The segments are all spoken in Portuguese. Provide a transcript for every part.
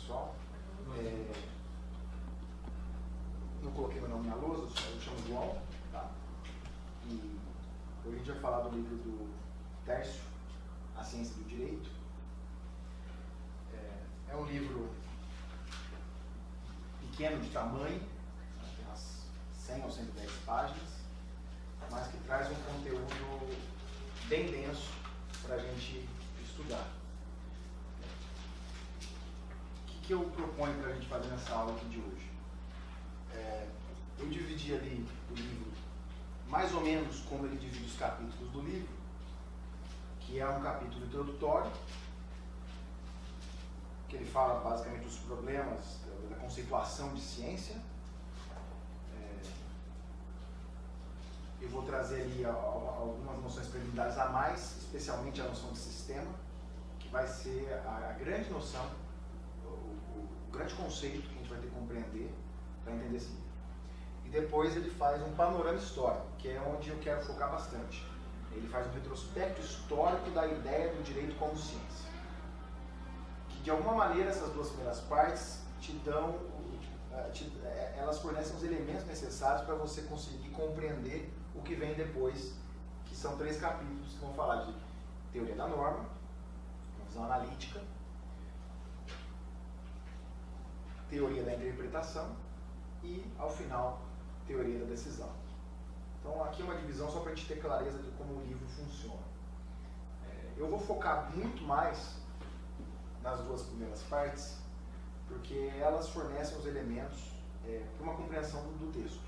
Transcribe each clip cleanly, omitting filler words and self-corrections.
pessoal. Não coloquei meu nome na lousa, eu me chamo João. Tá? E hoje a gente vai falar do livro do Tércio, A Ciência do Direito. É um livro pequeno de tamanho, tem umas 100 ou 110 páginas, mas que traz um conteúdo bem denso para a gente estudar. O que eu proponho para a gente fazer nessa aula aqui de hoje? Eu dividi ali o livro mais ou menos como ele divide os capítulos do livro, que é um capítulo introdutório, que ele fala basicamente dos problemas da conceituação de ciência. Eu vou trazer ali algumas noções preliminares a mais, especialmente a noção de sistema, que vai ser a grande noção, o grande conceito que a gente vai ter que compreender para entender esse livro. E depois ele faz um panorama histórico, que é onde eu quero focar bastante. Ele faz um retrospecto histórico da ideia do direito como ciência. Que de alguma maneira essas duas primeiras partes elas fornecem os elementos necessários para você conseguir compreender o que vem depois, que são 3 capítulos que vão falar de teoria da norma, uma visão analítica, teoria da interpretação e, ao final, teoria da decisão. Então aqui é uma divisão só para a gente ter clareza de como o livro funciona. Eu vou focar muito mais nas 2 primeiras partes, porque elas fornecem os elementos para uma compreensão do texto.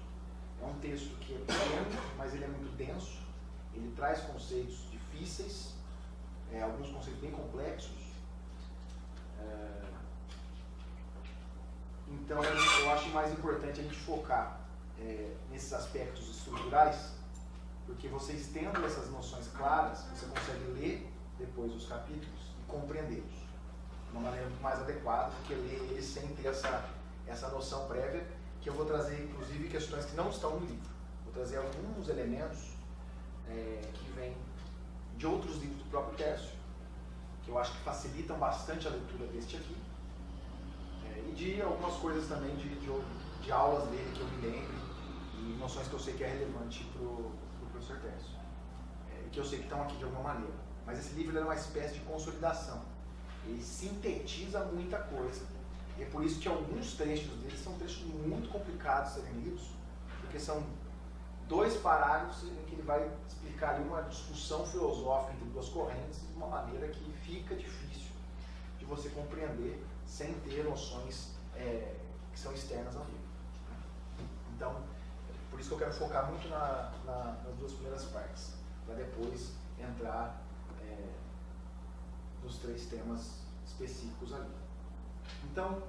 É um texto que é pequeno, mas ele é muito denso, ele traz conceitos difíceis, alguns conceitos bem complexos. Então eu acho mais importante a gente focar nesses aspectos estruturais, porque vocês tendo essas noções claras, você consegue ler depois os capítulos e compreendê-los de uma maneira muito mais adequada do que ler eles sem ter essa noção prévia, que eu vou trazer inclusive questões que não estão no livro. Vou trazer alguns elementos que vêm de outros livros do próprio Tércio, que eu acho que facilitam bastante a leitura deste aqui, e de algumas coisas também de aulas dele que eu me lembre, e noções que eu sei que é relevante para o professor Tércio, e que eu sei que estão aqui de alguma maneira. Mas esse livro é uma espécie de consolidação. Ele sintetiza muita coisa. E é por isso que alguns trechos dele são trechos muito complicados de serem lidos, porque são 2 parágrafos em que ele vai explicar ali uma discussão filosófica entre 2 correntes de uma maneira que fica difícil de você compreender sem ter noções que são externas ao livro. Então, por isso que eu quero focar muito nas 2 primeiras partes, para depois entrar nos 3 temas específicos ali. Então,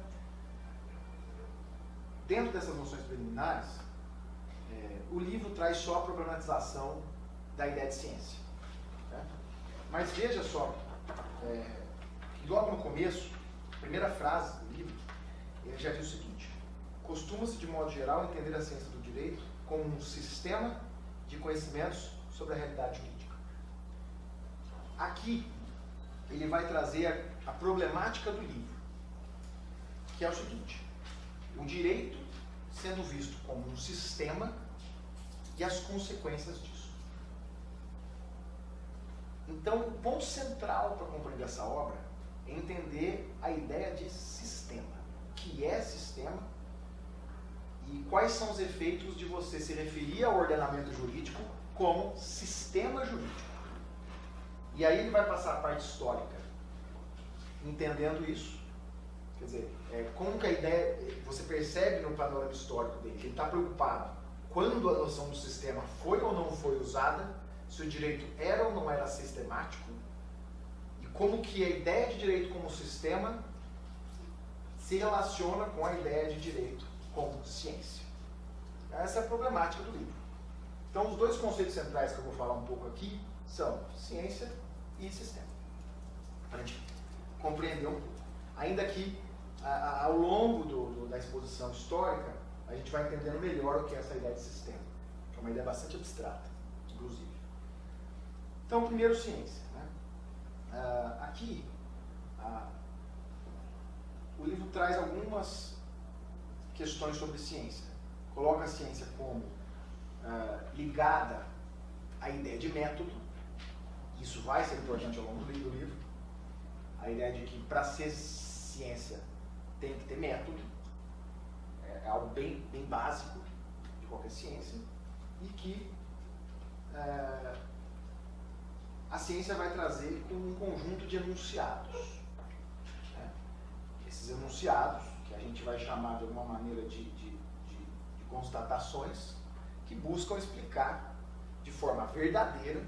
dentro dessas noções preliminares, o livro traz só a problematização da ideia de ciência. Né? Mas veja só, logo no começo, a primeira frase do livro, ele já diz o seguinte: costuma-se, de modo geral, entender a ciência do direito como um sistema de conhecimentos sobre a realidade jurídica. Aqui, ele vai trazer a problemática do livro, que é o seguinte: o direito sendo visto como um sistema e as consequências disso. Então, o ponto central para compreender essa obra é entender a ideia de sistema. O que é sistema e quais são os efeitos de você se referir ao ordenamento jurídico como sistema jurídico. E aí ele vai passar a parte histórica, entendendo isso. Quer dizer, como que a ideia, você percebe no panorama histórico dele, que ele está preocupado quando a noção do sistema foi ou não foi usada, se o direito era ou não era sistemático, e como que a ideia de direito como sistema se relaciona com a ideia de direito como ciência. Essa é a problemática do livro. Então, os 2 conceitos centrais que eu vou falar um pouco aqui são ciência e sistema, para a gente compreender um pouco. Ainda que ao longo da exposição histórica, a gente vai entendendo melhor o que é essa ideia de sistema, que é uma ideia bastante abstrata, inclusive. Então, primeiro, ciência. Né? Aqui, o livro traz algumas questões sobre ciência. Coloca a ciência como ligada à ideia de método. Isso vai ser importante ao longo do livro. A ideia de que para ser ciência tem que ter método. É algo bem básico de qualquer ciência. E que a ciência vai trazer com um conjunto de enunciados. Né? Esses enunciados, que a gente vai chamar de alguma maneira de constatações, que buscam explicar de forma verdadeira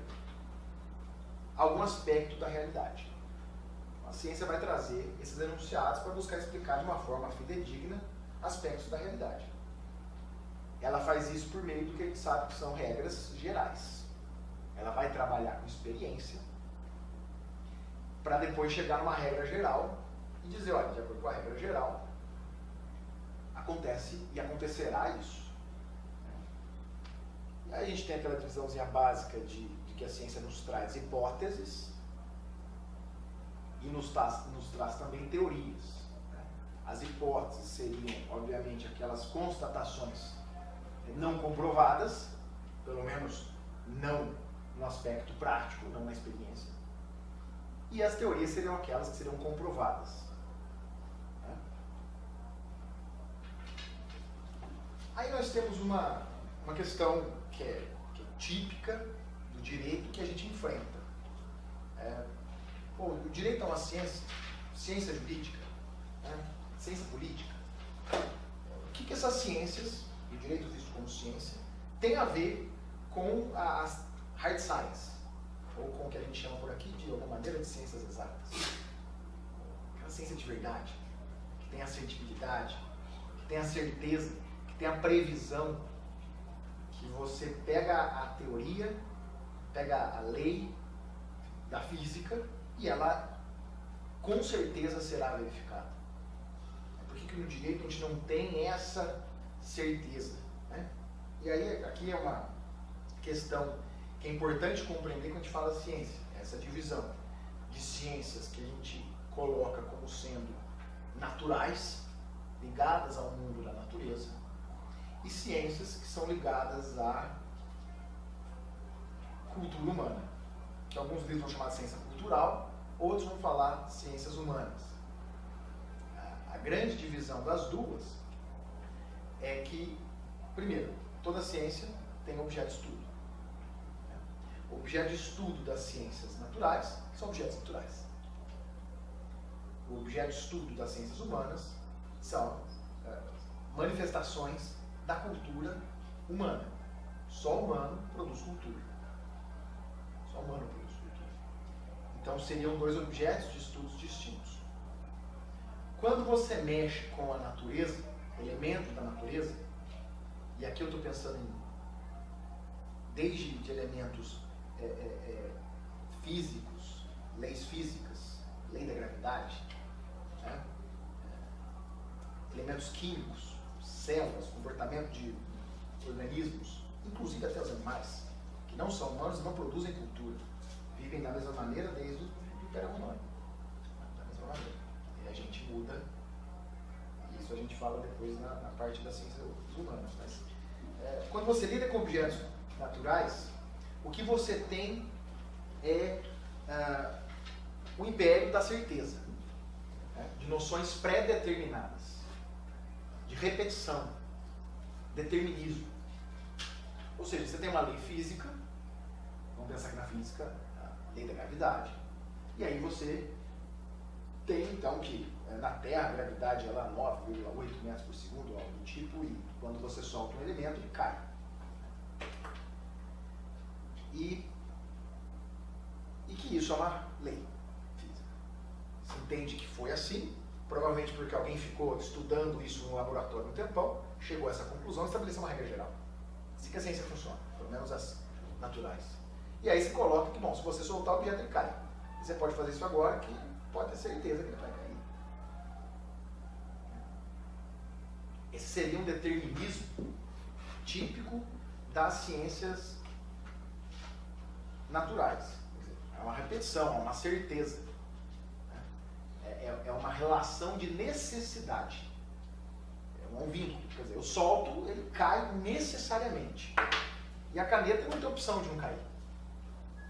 algum aspecto da realidade. A ciência vai trazer esses enunciados para buscar explicar de uma forma fidedigna aspectos da realidade. Ela faz isso por meio do que a gente sabe que são regras gerais. Ela vai trabalhar com experiência para depois chegar numa regra geral e dizer, olha, de acordo com a regra geral, acontece e acontecerá isso. E aí a gente tem aquela divisãozinha básica de que a ciência nos traz hipóteses e nos traz também teorias. As hipóteses seriam, obviamente, aquelas constatações não comprovadas, pelo menos não no aspecto prático, não na experiência. E as teorias seriam aquelas que seriam comprovadas. Aí nós temos uma questão que é típica do direito que a gente enfrenta. O direito é uma ciência jurídica, ciência política. O que essas ciências, o direito visto como ciência, tem a ver com as hard science, ou com o que a gente chama por aqui de alguma maneira de ciências exatas? Aquela ciência de verdade, que tem assertividade, que tem a certeza, que tem a previsão, que você pega a teoria, pega a lei da física e ela com certeza será verificada. Por que no direito a gente não tem essa certeza? Né? E aí aqui é uma questão que é importante compreender quando a gente fala de ciência, essa divisão de ciências que a gente coloca como sendo naturais, ligadas ao mundo da natureza, e ciências que são ligadas à cultura humana, que alguns livros vão chamar de ciência cultural, outros vão falar de ciências humanas. A grande divisão das duas é que, primeiro, toda ciência tem objeto de estudo. O objeto de estudo das ciências naturais são objetos naturais. O objeto de estudo das ciências humanas são manifestações da cultura humana. Só o humano produz cultura. Só o humano produz cultura. Então seriam dois objetos de estudos distintos. Quando você mexe com a natureza, elementos da natureza, e aqui eu estou pensando desde de elementos físicos, leis físicas, lei da gravidade, né? Elementos químicos, células, comportamento de organismos, inclusive até os animais, que não são humanos e não produzem cultura, vivem da mesma maneira desde o Império Romano, da mesma maneira. E a gente muda, e isso a gente fala depois na parte das ciências humanas. Mas, quando você lida com objetos naturais, o que você tem é o império da certeza, né? De noções pré-determinadas, de repetição, determinismo. Ou seja, você tem uma lei física, vamos pensar aqui na física, a lei da gravidade, e aí você tem então que na Terra a gravidade ela é 9,8 metros por segundo, algo do tipo, e quando você solta um elemento ele cai. E que isso é uma lei física. Você entende que foi assim, provavelmente porque alguém ficou estudando isso no laboratório um tempão, chegou a essa conclusão e estabeleceu uma regra geral. Assim que a ciência funciona, pelo menos as naturais. E aí você coloca que, bom, se você soltar o objeto ele cai. Você pode fazer isso agora, que pode ter certeza que ele vai cair. Esse seria um determinismo típico das ciências naturais. É uma repetição, é uma certeza. é uma relação de necessidade. É um vínculo. Quer dizer, eu solto, ele cai necessariamente. E a caneta não tem opção de não cair.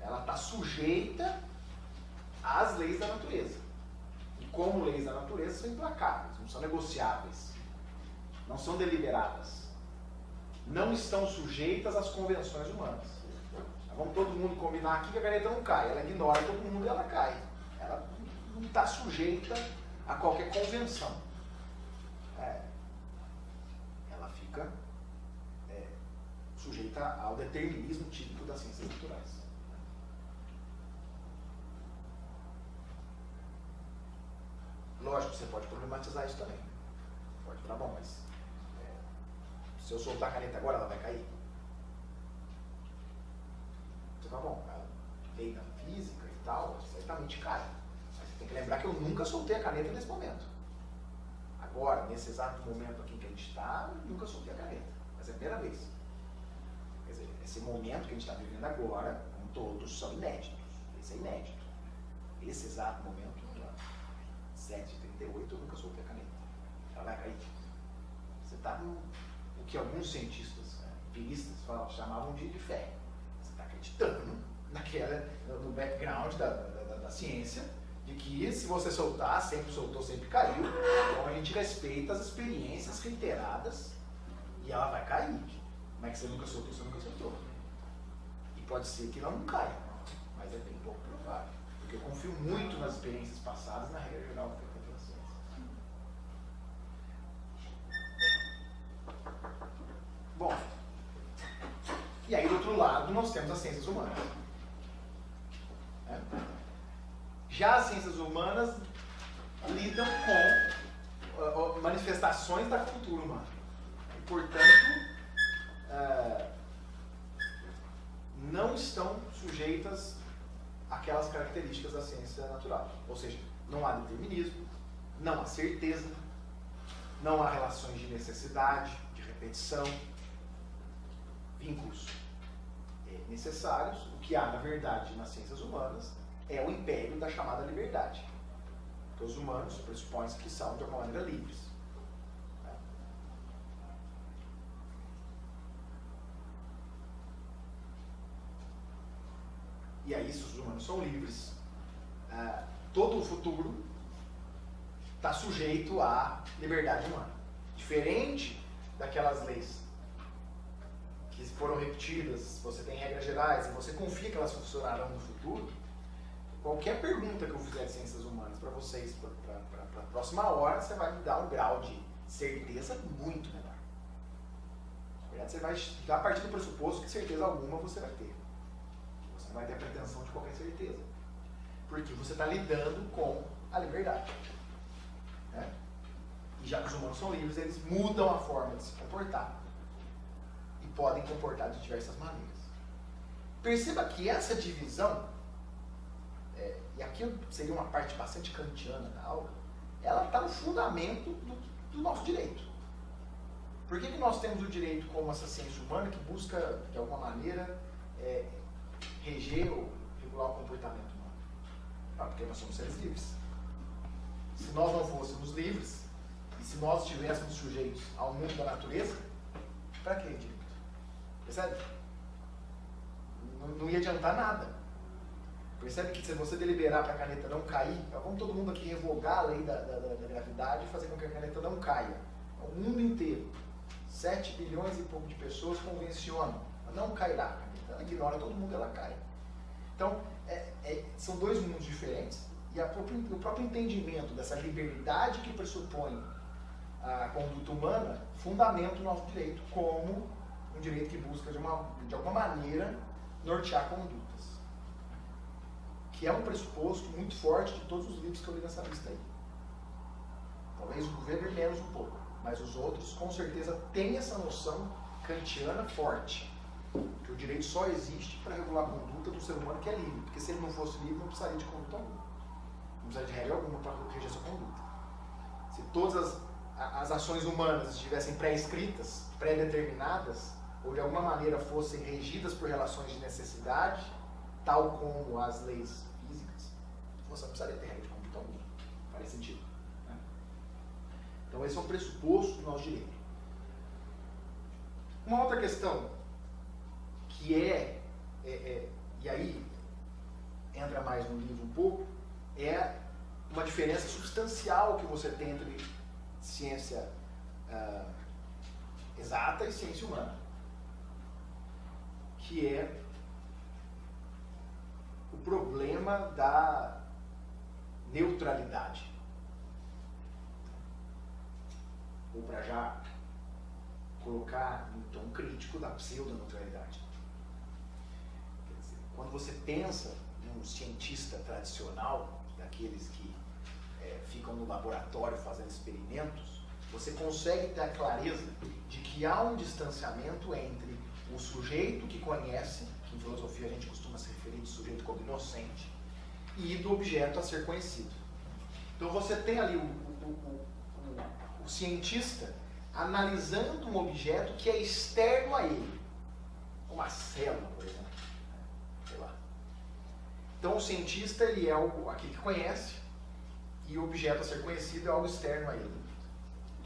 Ela está sujeita às leis da natureza. E como leis da natureza são implacáveis, não são negociáveis, não são deliberadas, não estão sujeitas às convenções humanas. Vamos todo mundo combinar aqui que a caneta não cai. Ela ignora todo mundo e ela cai. Ela não está sujeita a qualquer convenção. Ela fica sujeita ao determinismo típico das ciências naturais. Lógico, você pode problematizar isso também. Pode falar, bom, mas se eu soltar a caneta agora, ela vai cair? Você fala, bom, a lei da física e tal, certamente cai. Mas você tem que lembrar que eu nunca soltei a caneta nesse momento. Agora, nesse exato momento aqui que a gente está, eu nunca soltei a caneta. Mas é a primeira vez. Quer dizer, esse momento que a gente está vivendo agora, como todos, são inéditos. Esse é inédito. Esse exato momento, 7h38, eu nunca soltei a caneta. Ela vai cair. Você está no o que alguns cientistas empiristas chamavam de fé. Você está acreditando no background da ciência, de que se você soltar, sempre soltou, sempre caiu. Então a gente respeita as experiências reiteradas e ela vai cair. Como é que você nunca soltou, você nunca soltou. E pode ser que ela não caia, mas é bem pouco provável. Porque eu confio muito nas experiências passadas, na regra geral que foi feita pela ciência. Bom, e aí do outro lado nós temos as ciências humanas. Já as ciências humanas lidam com manifestações da cultura humana. E, portanto, não estão sujeitas àquelas características da ciência natural. Ou seja, não há determinismo, não há certeza, não há relações de necessidade, de repetição, vínculos necessários. O que há, na verdade, nas ciências humanas é o império da chamada liberdade. Porque os humanos pressupõem que são, de alguma maneira, livres. E aí, se os humanos são livres, todo o futuro está sujeito à liberdade humana. Diferente daquelas leis que foram repetidas, você tem regras gerais e você confia que elas funcionarão no futuro. Qualquer pergunta que eu fizer de ciências humanas para vocês, para a próxima hora, você vai me dar um grau de certeza muito menor. Na verdade, você vai dar a partir do pressuposto que certeza alguma você vai ter. Você não vai ter a pretensão de qualquer certeza. Porque você está lidando com a liberdade. Né? E já que os humanos são livres, eles mudam a forma de se comportar. E podem comportar de diversas maneiras. Perceba que essa divisão, e aqui seria uma parte bastante kantiana da aula, ela está no fundamento do nosso direito. Por que nós temos o direito como essa ciência humana que busca, de alguma maneira, reger ou regular o comportamento humano? Porque nós somos seres livres. Se nós não fôssemos livres, e se nós estivéssemos sujeitos ao mundo da natureza, para que direito? Percebe? Não ia adiantar nada. Percebe que se você deliberar para a caneta não cair, vamos todo mundo aqui revogar a lei da gravidade e fazer com que a caneta não caia. O mundo inteiro, 7 bilhões e pouco de pessoas convencionam, não cairá a caneta. Ela ignora todo mundo, ela cai. Então, são dois mundos diferentes e o próprio entendimento dessa liberdade que pressupõe a conduta humana fundamenta o nosso direito como um direito que busca, de alguma maneira, nortear condutas. Que é um pressuposto muito forte de todos os livros que eu li nessa lista aí. Talvez o Weber menos um pouco, mas os outros com certeza têm essa noção kantiana forte. Que o direito só existe para regular a conduta do ser humano que é livre. Porque se ele não fosse livre, não precisaria de conduta alguma. Não precisaria de regra alguma para reger sua conduta. Se todas as ações humanas estivessem pré-escritas, pré-determinadas, ou de alguma maneira fossem regidas por relações de necessidade, tal como as leis físicas, você não precisaria ter regra de conduta alguma. Faz sentido. Né? Então esse é um pressuposto do nosso direito. Uma outra questão que e aí entra mais no livro um pouco, é uma diferença substancial que você tem entre ciência exata e ciência humana, que é o problema da neutralidade. Ou para já colocar em tom crítico da pseudo-neutralidade. Quer dizer, quando você pensa em um cientista tradicional, daqueles que ficam no laboratório fazendo experimentos, você consegue ter a clareza de que há um distanciamento entre o sujeito que conhece, que em filosofia a gente costuma se referir de sujeito como inocente, e do objeto a ser conhecido. Então você tem ali o cientista analisando um objeto que é externo a ele, uma célula, por exemplo. Sei lá. Então o cientista ele é aquele que conhece, e o objeto a ser conhecido é algo externo a ele.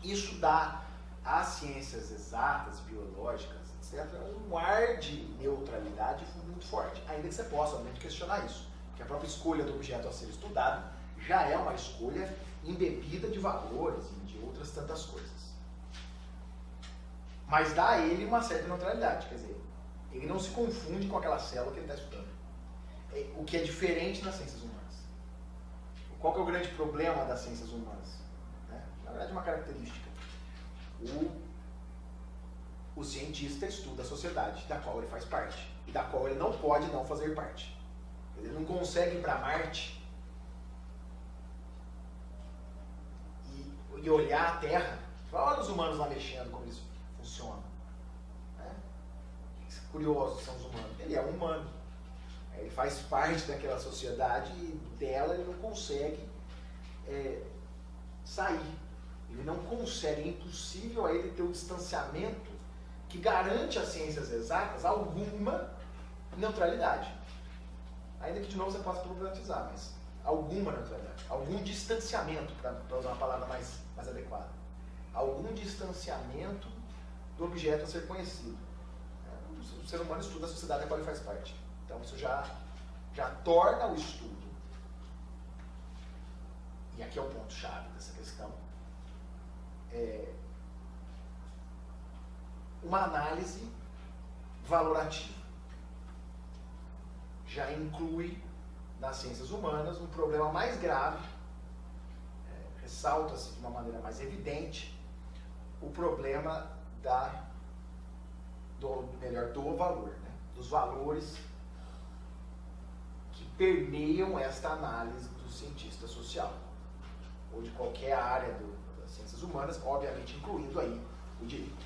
Isso dá às ciências exatas, biológicas, etc., um ar de neutralidade muito forte, ainda que você possa, obviamente, questionar isso, porque a própria escolha do objeto a ser estudado já é uma escolha embebida de valores e de outras tantas coisas. Mas dá a ele uma certa neutralidade, quer dizer, ele não se confunde com aquela célula que ele está estudando. O que é diferente nas ciências humanas. Qual que é o grande problema das ciências humanas? Na verdade, uma característica. O cientista estuda a sociedade da qual ele faz parte e da qual ele não pode não fazer parte. Ele não consegue ir para Marte e olhar a Terra, olha os humanos lá mexendo, como eles funcionam. Né? Curiosos são os humanos. Ele é um humano. Ele faz parte daquela sociedade e dela ele não consegue sair. Ele não consegue, é impossível a ele ter um distanciamento que garante às ciências exatas alguma neutralidade. Ainda que de novo você possa problematizar, mas alguma neutralidade, algum distanciamento, para usar uma palavra mais adequada. Algum distanciamento do objeto a ser conhecido. O ser humano estuda a sociedade da qual ele faz parte. Então isso já torna o estudo, e aqui é o ponto-chave dessa questão, uma análise valorativa. Já inclui nas ciências humanas um problema mais grave, ressalta-se de uma maneira mais evidente o problema do valor, né? Dos valores que permeiam esta análise do cientista social, ou de qualquer área das ciências humanas, obviamente incluindo aí o direito.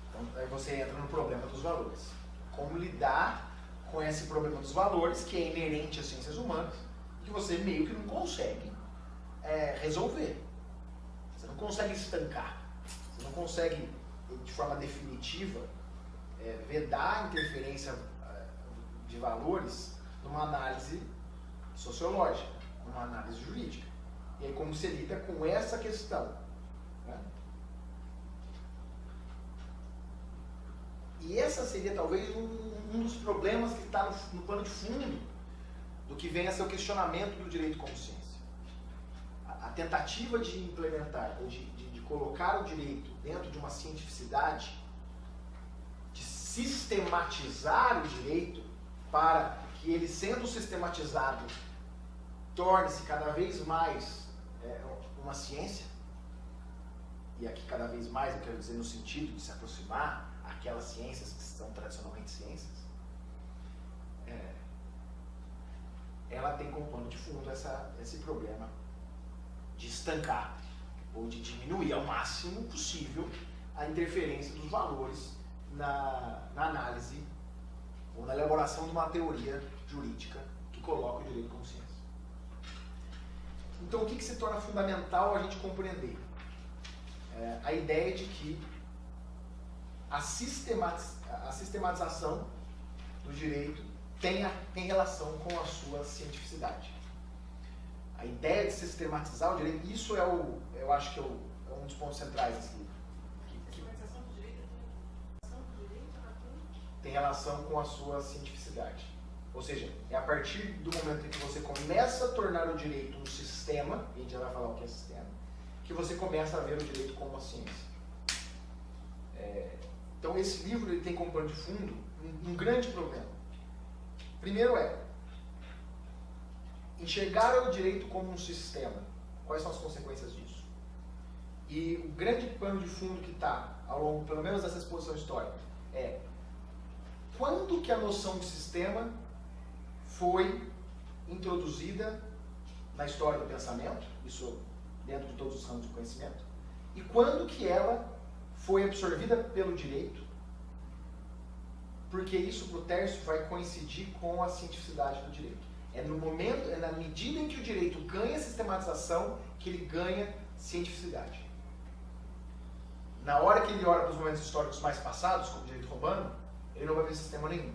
Então aí você entra no problema dos valores. Como lidar com esse problema dos valores, que é inerente às ciências humanas, que você meio que não consegue resolver. Você não consegue estancar. Você não consegue, de forma definitiva, vedar a interferência de valores numa análise sociológica, numa análise jurídica. E aí como você lida com essa questão? Né? E essa seria talvez um dos problemas que está no plano de fundo do que vem a ser o questionamento do direito como ciência. A tentativa de implementar, ou de colocar o direito dentro de uma cientificidade, de sistematizar o direito para que ele, sendo sistematizado, torne-se cada vez mais uma ciência, e aqui cada vez mais eu quero dizer no sentido de se aproximar aquelas ciências que são tradicionalmente ciências, ela tem como pano de fundo esse problema de estancar ou de diminuir ao máximo possível a interferência dos valores na análise ou na elaboração de uma teoria jurídica que coloca o direito como ciência. Então, o que se torna fundamental a gente compreender? A ideia de que a sistematização do direito tem relação com a sua cientificidade. A ideia de sistematizar o direito, isso eu acho que é um dos pontos centrais desse livro. Sistematização do direito tem relação com a sua cientificidade. Ou seja, é a partir do momento em que você começa a tornar o direito um sistema, e a gente já vai falar o que é sistema, que você começa a ver o direito como uma ciência. Então esse livro ele tem como pano de fundo um grande problema. Primeiro enxergar o direito como um sistema. Quais são as consequências disso? E o grande pano de fundo que está ao longo, pelo menos dessa exposição histórica, é quando que a noção de sistema foi introduzida na história do pensamento, isso dentro de todos os ramos de conhecimento, e quando que ela foi absorvida pelo direito, porque isso para o Tércio vai coincidir com a cientificidade do direito. É na medida em que o direito ganha sistematização que ele ganha cientificidade. Na hora que ele olha para os momentos históricos mais passados, como o direito romano, ele não vai ver sistema nenhum.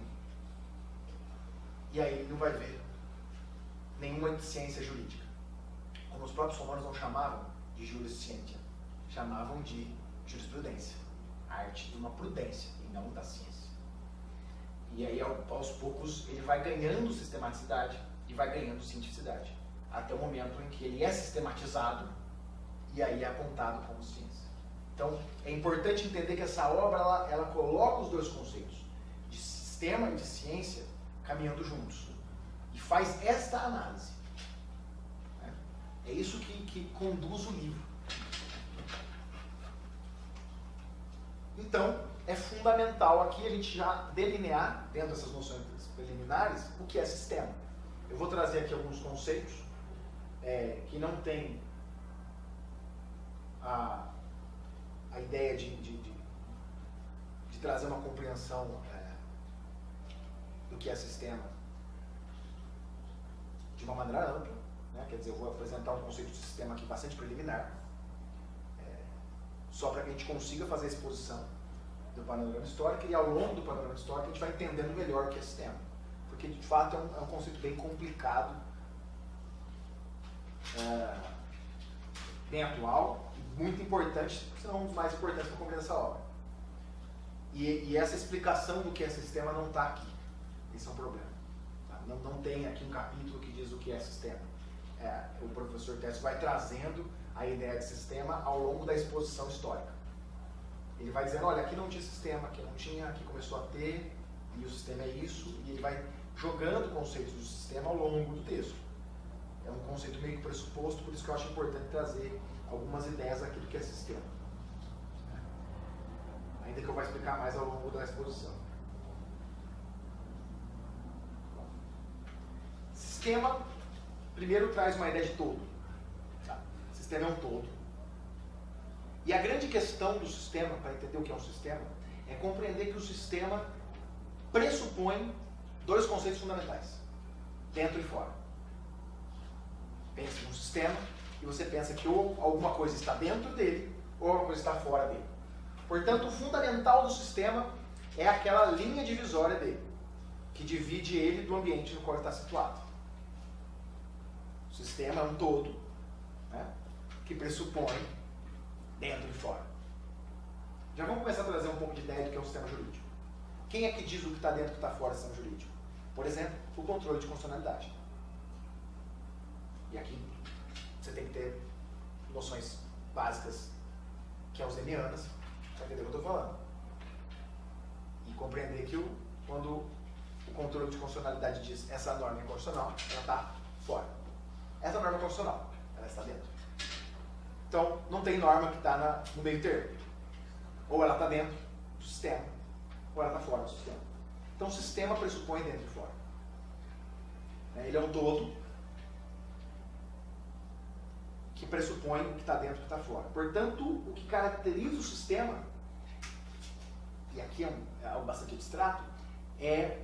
E aí ele não vai ver nenhuma ciência jurídica. Como os próprios romanos não chamavam de jurisciência, chamavam de jurisprudência. A arte de uma prudência e não da ciência. E aí, aos poucos, ele vai ganhando sistematicidade e vai ganhando cientificidade. Até o momento em que ele é sistematizado e aí é apontado como ciência. Então, é importante entender que essa obra, ela coloca os dois conceitos, de sistema e de ciência, caminhando juntos. E faz esta análise. É isso que conduz o livro. Então, é fundamental aqui a gente já delinear, dentro dessas noções preliminares, o que é sistema. Eu vou trazer aqui alguns conceitos que não têm a ideia de trazer uma compreensão do que é sistema de uma maneira ampla, né? Quer dizer, eu vou apresentar um conceito de sistema aqui bastante preliminar, só para que a gente consiga fazer a exposição do panorama histórico, e ao longo do panorama histórico a gente vai entendendo melhor o que é sistema. Porque, de fato, é um conceito bem complicado, bem atual, e muito importante, se não um dos mais importantes para compreender essa obra. E essa explicação do que é sistema não está aqui. Esse é um problema. Tá? Não tem aqui um capítulo que diz o que é sistema. O professor Tércio vai trazendo a ideia de sistema ao longo da exposição histórica. Ele vai dizendo, olha, aqui não tinha sistema, aqui não tinha, aqui começou a ter, e o sistema é isso, e ele vai jogando conceitos do sistema ao longo do texto. É um conceito meio que pressuposto, por isso que eu acho importante trazer algumas ideias aqui do que é sistema. Ainda que eu vou explicar mais ao longo da exposição. Sistema, primeiro traz uma ideia de todo. Tá? Sistema é um todo. E a grande questão do sistema, para entender o que é um sistema, é compreender que o sistema pressupõe dois conceitos fundamentais, dentro e fora. Pense num sistema e você pensa que ou alguma coisa está dentro dele ou alguma coisa está fora dele. Portanto, o fundamental do sistema é aquela linha divisória dele, que divide ele do ambiente no qual ele está situado. O sistema é um todo, né, que pressupõe dentro e fora. Já vamos começar a trazer um pouco de ideia do que é um sistema jurídico. Quem é que diz o que está dentro e o que está fora do sistema jurídico? Por exemplo, o controle de constitucionalidade. E aqui você tem que ter noções básicas kelsenianas para entender o que eu estou falando. E compreender que quando o controle de constitucionalidade diz essa norma é inconstitucional, ela está fora. Essa norma é constitucional, ela está dentro. Então, não tem norma que está no meio termo. Ou ela está dentro do sistema, ou ela está fora do sistema. Então, o sistema pressupõe dentro e fora. Ele é um todo que pressupõe o que está dentro e o que está fora. Portanto, o que caracteriza o sistema, e aqui é algo bastante abstrato, é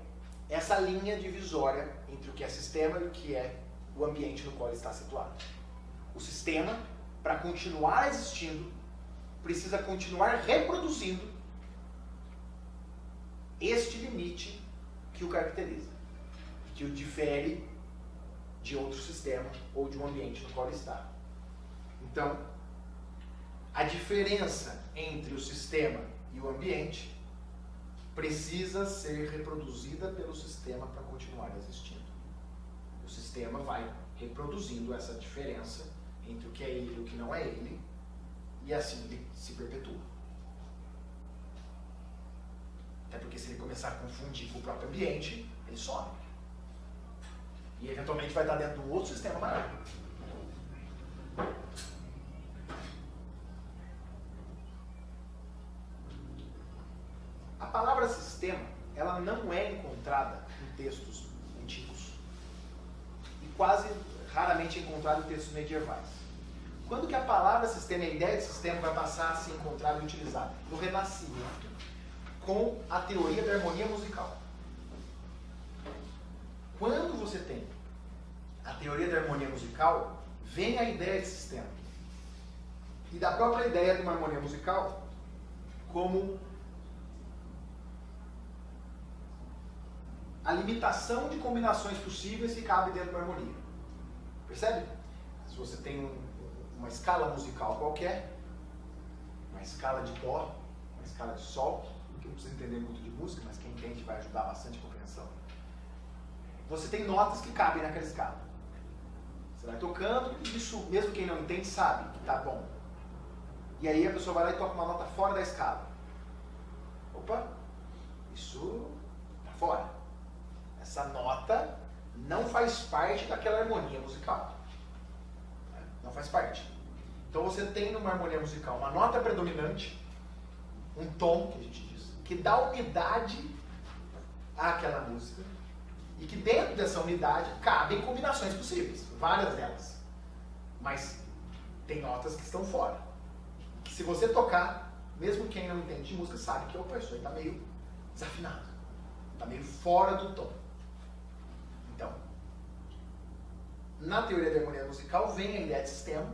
essa linha divisória entre o que é sistema e o que é o ambiente no qual ele está situado. O sistema, para continuar existindo, precisa continuar reproduzindo este limite que o caracteriza, que o difere de outro sistema ou de um ambiente no qual ele está. Então, a diferença entre o sistema e o ambiente precisa ser reproduzida pelo sistema para continuar existindo. O sistema vai reproduzindo essa diferença entre o que é ele e o que não é ele, e assim ele se perpetua. Até porque se ele começar a confundir com o próprio ambiente, ele some. E eventualmente vai estar dentro de um outro sistema maior. A palavra sistema, ela não é encontrada em textos antigos. E quase raramente é encontrada em textos medievais. Quando que a palavra sistema, a ideia de sistema, vai passar a ser encontrada e utilizada? No Renascimento, com a teoria da harmonia musical. Quando você tem a teoria da harmonia musical, vem a ideia de sistema. E da própria ideia de uma harmonia musical como a limitação de combinações possíveis que cabe dentro de uma harmonia. Percebe? Se você tem uma escala musical qualquer, uma escala de dó, uma escala de sol, que não precisa entender muito de música, mas quem entende vai ajudar bastante a compreensão. Você tem notas que cabem naquela escala. Você vai tocando e isso, mesmo quem não entende, sabe que tá bom. E aí a pessoa vai lá e toca uma nota fora da escala. Opa, isso tá fora. Essa nota não faz parte daquela harmonia musical. Não faz parte. Então você tem numa harmonia musical uma nota predominante, um tom, que a gente diz, que dá unidade àquela música, e que dentro dessa unidade cabem combinações possíveis, várias delas. Mas tem notas que estão fora. Que se você tocar, mesmo quem não entende de música sabe que opa, isso aí está meio desafinado. Está meio fora do tom. Então, na teoria da harmonia musical vem a ideia de sistema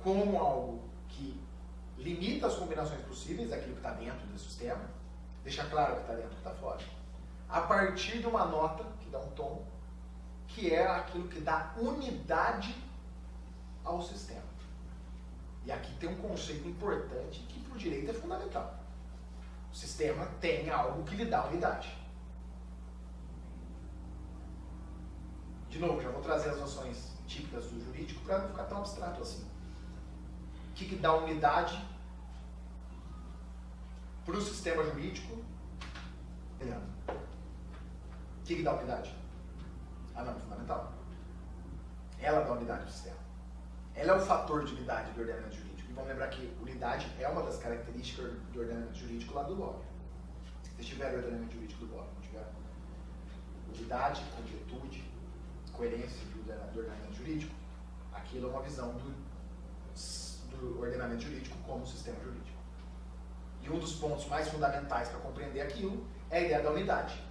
como algo que limita as combinações possíveis daquilo que está dentro do sistema, deixa claro o que está dentro e o que está fora, a partir de uma nota que dá um tom, que é aquilo que dá unidade ao sistema. E aqui tem um conceito importante que para o direito é fundamental. O sistema tem algo que lhe dá unidade. De novo, já vou trazer as noções típicas do jurídico para não ficar tão abstrato assim. O que dá unidade para o sistema jurídico? O que dá unidade? A norma fundamental. Ela dá unidade ao sistema. Ela é o fator de unidade do ordenamento jurídico. E vamos lembrar que unidade é uma das características do ordenamento jurídico lá do Locke. Se tiver o ordenamento jurídico do Locke, não tiver unidade, completude, coerência do ordenamento jurídico, aquilo é uma visão do ordenamento jurídico como sistema jurídico. E um dos pontos mais fundamentais para compreender aquilo é a ideia da unidade.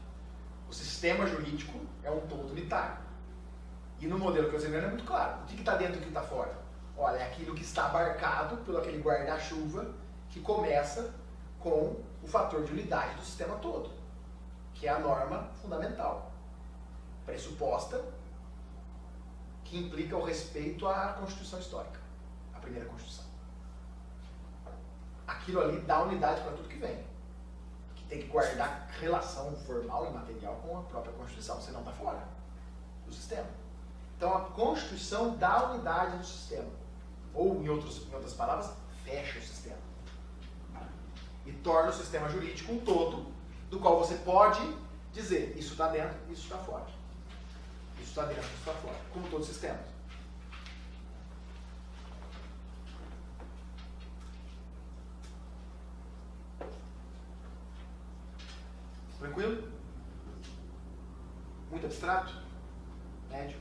O sistema jurídico é um todo unitário. E no modelo que eu usei é muito claro. O que está dentro e o que está fora? Olha, é aquilo que está abarcado pelo aquele guarda-chuva que começa com o fator de unidade do sistema todo, que é a norma fundamental, pressuposta, que implica o respeito à Constituição Histórica, a primeira Constituição. Aquilo ali dá unidade para tudo que vem, que tem que guardar relação formal e material com a própria Constituição, senão está fora do sistema. Então a Constituição dá unidade do sistema, ou em outras palavras, fecha o sistema. E torna o sistema jurídico um todo, do qual você pode dizer, isso está dentro, isso está fora. Isso está dentro, isso está fora, como todos os sistemas. Tranquilo? Muito abstrato? Médio?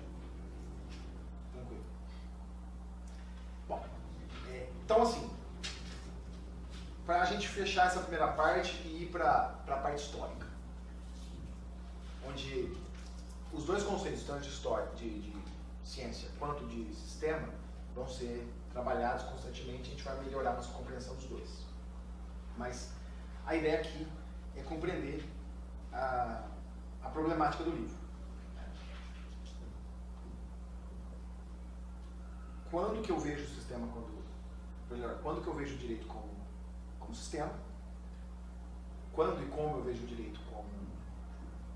Tranquilo. Bom, então assim, para a gente fechar essa primeira parte e ir para a parte histórica, onde os dois conceitos, tanto de história, de ciência, quanto de sistema, vão ser trabalhados constantemente, a gente vai melhorar a nossa compreensão dos dois. Mas a ideia aqui é compreender a problemática do livro. quando que eu vejo o sistema quando que eu vejo o direito como sistema, quando e como eu vejo o direito como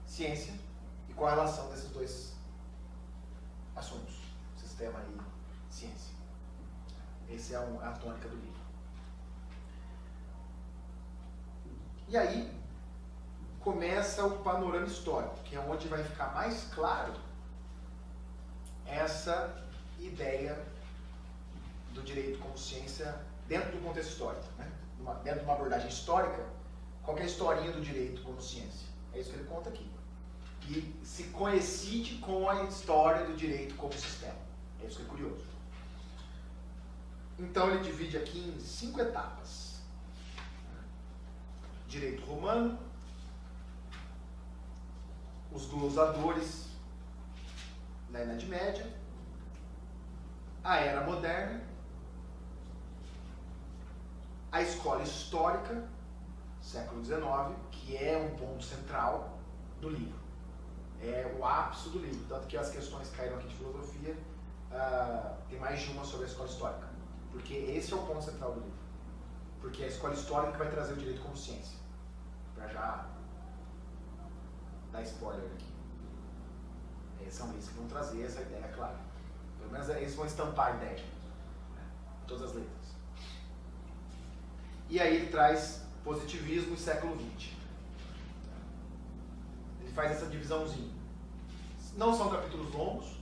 ciência e qual a relação desses dois assuntos, sistema e ciência. Essa é a tônica do livro. E aí começa o panorama histórico, que é onde vai ficar mais claro essa ideia do direito como ciência dentro do contexto histórico, né? Dentro de uma abordagem histórica, qual é a historinha do direito como ciência? É isso que ele conta aqui. E se coincide com a história do direito como sistema. É isso que é curioso. Então ele divide aqui em 5 etapas. Direito romano, os glosadores na Idade Média, a Era Moderna, a escola histórica, século XIX, que é um ponto central do livro. É o ápice do livro, tanto que as questões que caíram aqui de filosofia, tem mais de uma sobre a escola histórica, porque esse é o ponto central do livro. Porque é a escola histórica que vai trazer o direito como ciência. Para já dar spoiler aqui. São eles que vão trazer essa ideia, claro. Pelo menos eles vão estampar a ideia, né? Todas as letras. E aí ele traz positivismo e século XX. Ele faz essa divisãozinha. Não são capítulos longos,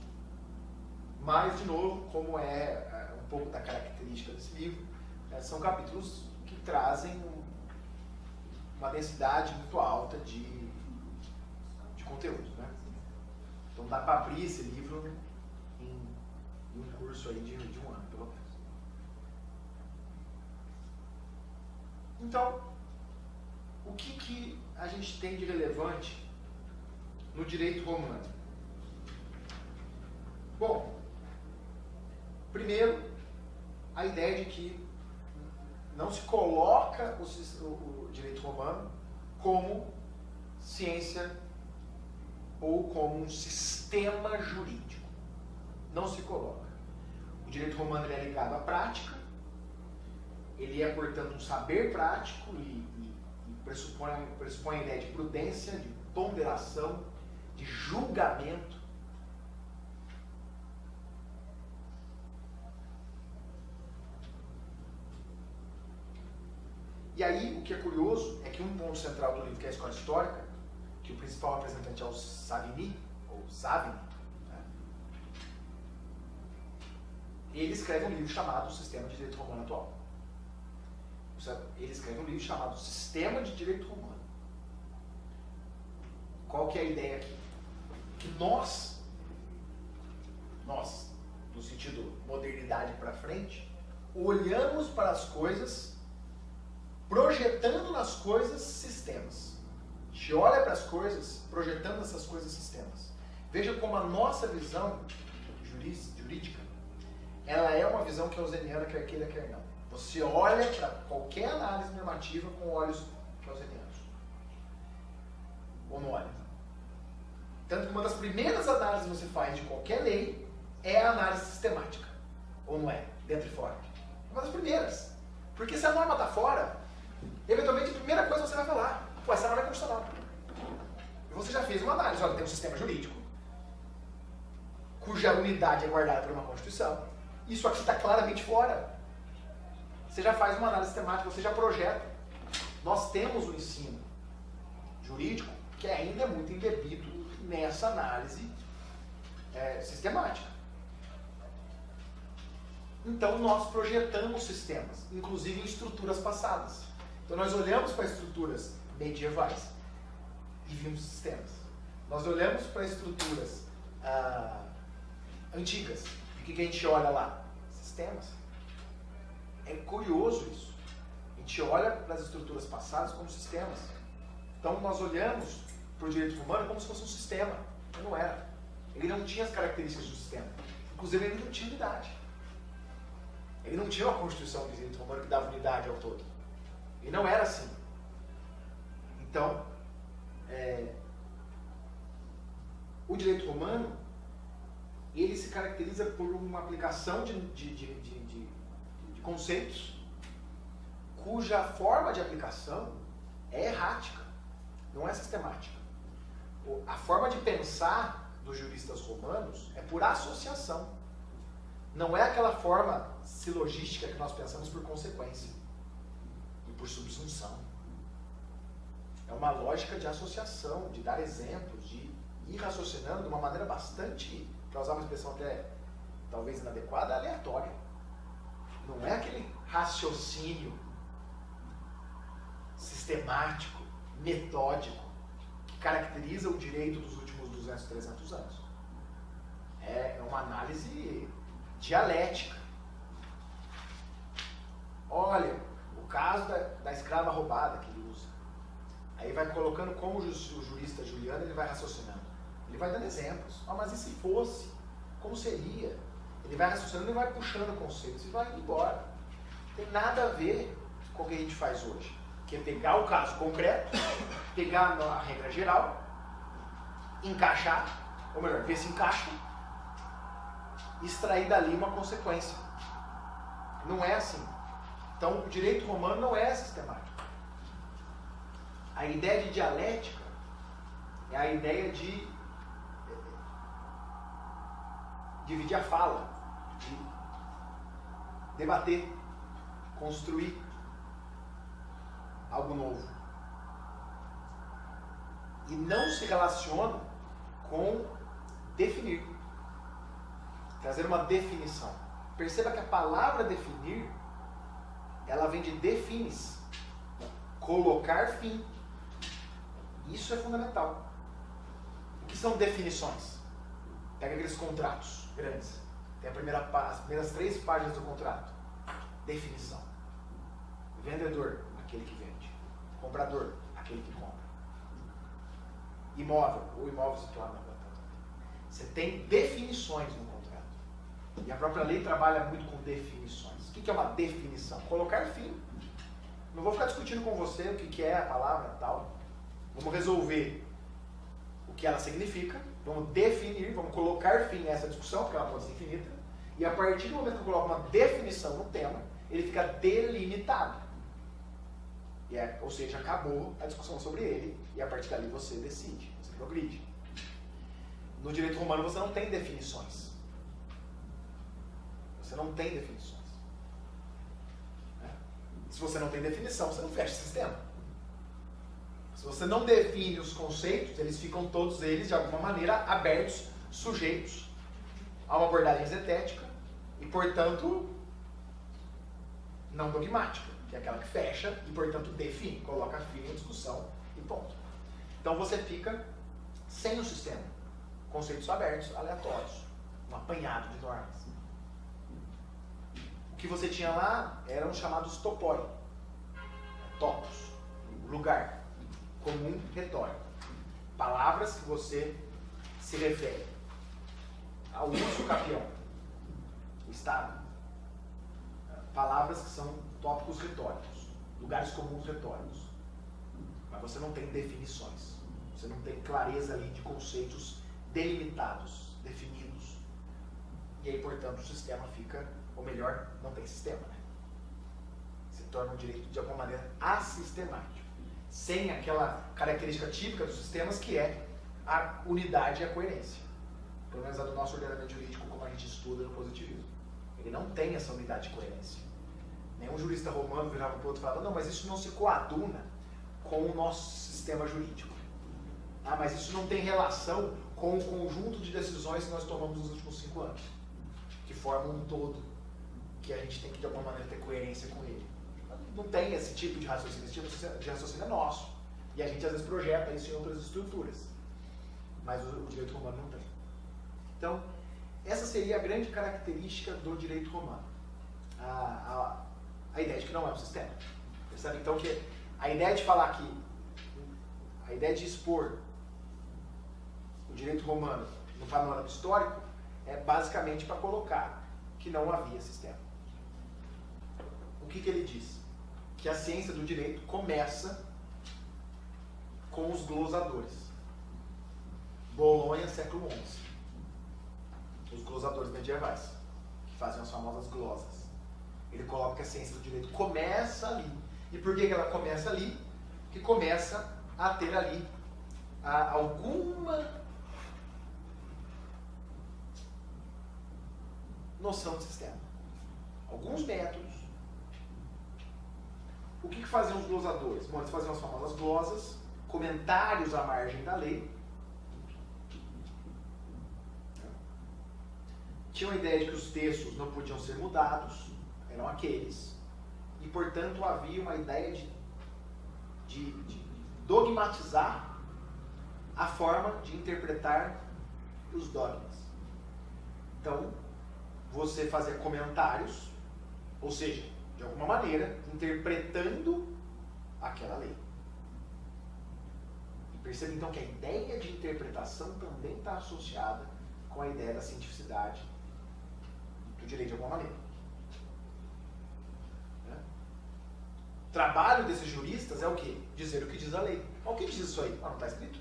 mas, de novo, como é um pouco da característica desse livro, são capítulos que trazem uma densidade muito alta de conteúdo, né? Então dá para abrir esse livro em um curso aí de um ano, pelo menos. Então, o que a gente tem de relevante no direito romano? Bom, primeiro, a ideia de que não se coloca o direito romano como ciência ou como um sistema jurídico. Não se coloca. O direito romano é ligado à prática, ele é, portanto, um saber prático e pressupõe a ideia de prudência, de ponderação, de julgamento. E aí, o que é curioso é que um ponto central do livro, que é a escola histórica, que o principal representante é o Savigny, ou Savigny, né? Ele escreve um livro chamado Sistema de Direito Romano Atual. Ele escreve um livro chamado Sistema de Direito Romano. Qual que é a ideia aqui? Que nós, no sentido modernidade para frente, olhamos para as coisas, projetando nas coisas sistemas. A gente olha para as coisas, projetando essas coisas sistemas. Veja como a nossa visão jurídica, ela é uma visão keynesiana, quer queira, quer não. Você olha para qualquer análise normativa com olhos keynesianos. Ou não olha? Tanto que uma das primeiras análises que você faz de qualquer lei é a análise sistemática. Ou não é? Dentro e fora. Uma das primeiras. Porque se a norma está fora, eventualmente a primeira coisa que você vai falar: pô, essa norma é constitucional. E você já fez uma análise. Olha, tem um sistema jurídico cuja unidade é guardada por uma Constituição. Isso aqui está claramente fora. Você já faz uma análise sistemática, você já projeta. Nós temos um ensino jurídico que ainda é muito embebido nessa análise sistemática. Então nós projetamos sistemas, inclusive em estruturas passadas. Então nós olhamos para estruturas medievais e vimos sistemas. Nós olhamos para estruturas antigas. E o que a gente olha lá? Sistemas. É curioso isso. A gente olha para as estruturas passadas como sistemas. Então nós olhamos para o direito romano como se fosse um sistema. Mas não era. Ele não tinha as características do sistema. Inclusive ele não tinha unidade. Ele não tinha uma constituição do direito romano que dava unidade ao todo. E não era assim. Então, o direito romano, ele se caracteriza por uma aplicação de conceitos cuja forma de aplicação é errática, não é sistemática. A forma de pensar dos juristas romanos é por associação. Não é aquela forma silogística que nós pensamos por consequência e por subsunção. É uma lógica de associação, de dar exemplos, de ir raciocinando de uma maneira bastante, para usar uma expressão até talvez inadequada, aleatória. Não é aquele raciocínio sistemático, metódico, que caracteriza o direito dos últimos 200, 300 anos. É uma análise dialética. Olha, o caso da escrava roubada que ele usa. Aí vai colocando como o jurista Juliano, ele vai raciocinando. Ele vai dando exemplos. Ah, mas e se fosse? Como seria? Ele vai raciocinando e vai puxando conceitos e vai indo embora. Não tem nada a ver com o que a gente faz hoje. Que é pegar o caso concreto, pegar a regra geral, encaixar, ou melhor, ver se encaixa, e extrair dali uma consequência. Não é assim. Então, o direito romano não é sistemático. A ideia de dialética é a ideia de dividir a fala, de debater, construir algo novo. E não se relaciona com definir, trazer uma definição. Perceba que a palavra definir, ela vem de defines, colocar fim. Isso é fundamental. O que são definições? Pega aqueles contratos grandes. Tem as primeiras 3 páginas do contrato. Definição. Vendedor, aquele que vende. Comprador, aquele que compra. Imóvel, o imóvel situado na plataforma. Você tem definições no contrato. E a própria lei trabalha muito com definições. O que é uma definição? Colocar fim. Não vou ficar discutindo com você o que é a palavra tal. Vamos resolver o que ela significa. Vamos definir, vamos colocar fim a essa discussão, porque ela pode ser infinita. E a partir do momento que eu coloco uma definição no tema, ele fica delimitado. Ou seja, acabou a discussão sobre ele, e a partir dali você decide, você progride. No direito romano você não tem definições. Você não tem definições. Se você não tem definição, você não fecha o sistema. Se você não define os conceitos, eles ficam todos eles, de alguma maneira, abertos, sujeitos a uma abordagem exetética e, portanto, não dogmática, que é aquela que fecha e, portanto, define, coloca fim em discussão e ponto. Então você fica sem o sistema. Conceitos abertos, aleatórios, um apanhado de normas. O que você tinha lá eram os chamados topoi, topos, lugar, comum, retórico. Palavras que você se refere ao uso capião, o Estado. Palavras que são tópicos retóricos, lugares comuns retóricos. Mas você não tem definições, você não tem clareza ali de conceitos delimitados, definidos. E aí, portanto, o sistema fica, ou melhor, não tem sistema, né? Se torna um direito de alguma maneira assistemático, sem aquela característica típica dos sistemas que é a unidade e a coerência. Pelo menos a do nosso ordenamento jurídico, como a gente estuda no positivismo. Ele não tem essa unidade e coerência. Nenhum jurista romano virava para o outro e falava, não, mas isso não se coaduna com o nosso sistema jurídico. Ah, mas isso não tem relação com o conjunto de decisões que nós tomamos nos últimos 5 anos, que formam um todo, que a gente tem que de alguma maneira ter coerência com ele. Não tem esse tipo de raciocínio, esse tipo de raciocínio é nosso. E a gente às vezes projeta isso em outras estruturas. Mas o direito romano não tem. Então, essa seria a grande característica do direito romano. A ideia de que não é um sistema. Percebe então que a ideia de falar que, a ideia de expor o direito romano no panorama histórico é basicamente para colocar que não havia sistema. O que ele diz? Que a ciência do direito começa com os glosadores. Bolonha, século XI. os glosadores medievais, que faziam as famosas glosas. Ele coloca que a ciência do direito começa ali. E por que ela começa ali? Que começa a ter ali alguma noção de sistema. Alguns métodos. O que faziam os glosadores? Bom, eles faziam as famosas glosas, comentários à margem da lei. Tinham a ideia de que os textos não podiam ser mudados, eram aqueles. E, portanto, havia uma ideia de dogmatizar a forma de interpretar os dogmas. Então, você fazia comentários, ou seja, de alguma maneira, interpretando aquela lei. E perceba então que a ideia de interpretação também está associada com a ideia da cientificidade do direito de alguma maneira. O trabalho desses juristas é o quê? Dizer o que diz a lei. Mas o que diz isso aí? Não está escrito.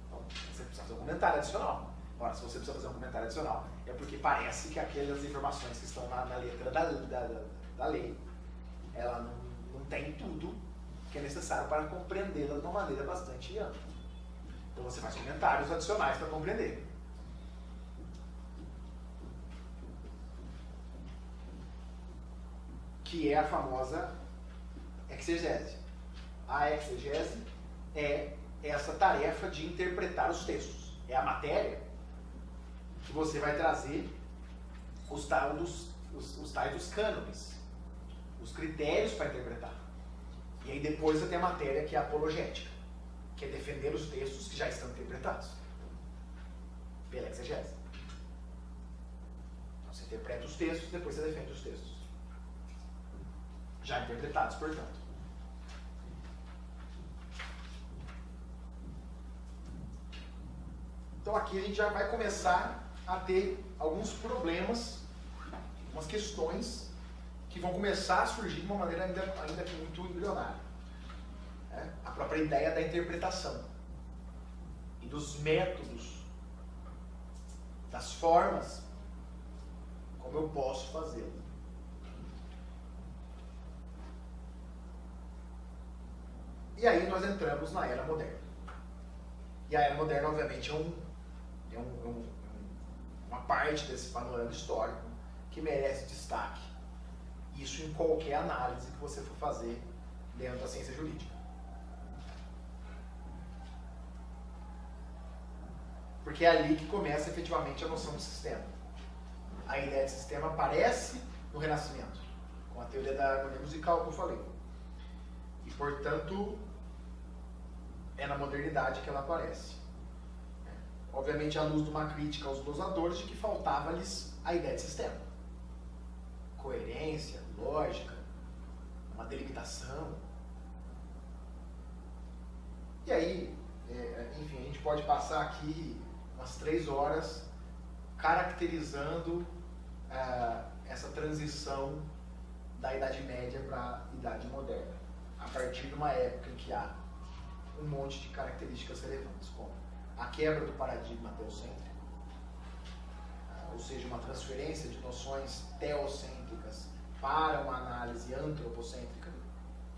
Então, você precisa fazer um comentário adicional. Ora, se você precisa fazer um comentário adicional, é porque parece que aquelas informações que estão na letra da lei, ela não tem tudo que é necessário para compreendê-la de uma maneira bastante ampla. Então você faz comentários adicionais para compreender. Que é a famosa exegese. A exegese é essa tarefa de interpretar os textos. É a matéria que você vai trazer os tais dos cânones, os critérios para interpretar. E aí depois você tem a matéria que é a apologética, que é defender os textos que já estão interpretados pela exegese. Então você interpreta os textos, depois você defende os textos já interpretados, portanto. Então aqui a gente já vai começar a ter alguns problemas, algumas questões que vão começar a surgir de uma maneira ainda que muito embrionária. A própria ideia da interpretação e dos métodos, das formas como eu posso fazê-lo. E aí nós entramos na Era Moderna. E a Era Moderna, obviamente, é uma parte desse panorama histórico que merece destaque. Isso em qualquer análise que você for fazer dentro da ciência jurídica. Porque é ali que começa efetivamente a noção de sistema. A ideia de sistema aparece no Renascimento, com a teoria da harmonia musical que eu falei. E, portanto, é na modernidade que ela aparece. Obviamente, à luz de uma crítica aos glosadores de que faltava-lhes a ideia de sistema. Coerência, lógica, uma delimitação. E aí, enfim, a gente pode passar aqui umas 3 horas caracterizando essa transição da Idade Média para a Idade Moderna, a partir de uma época em que há um monte de características relevantes, como a quebra do paradigma teocêntrico, ou seja, uma transferência de noções teocêntricas para uma análise antropocêntrica,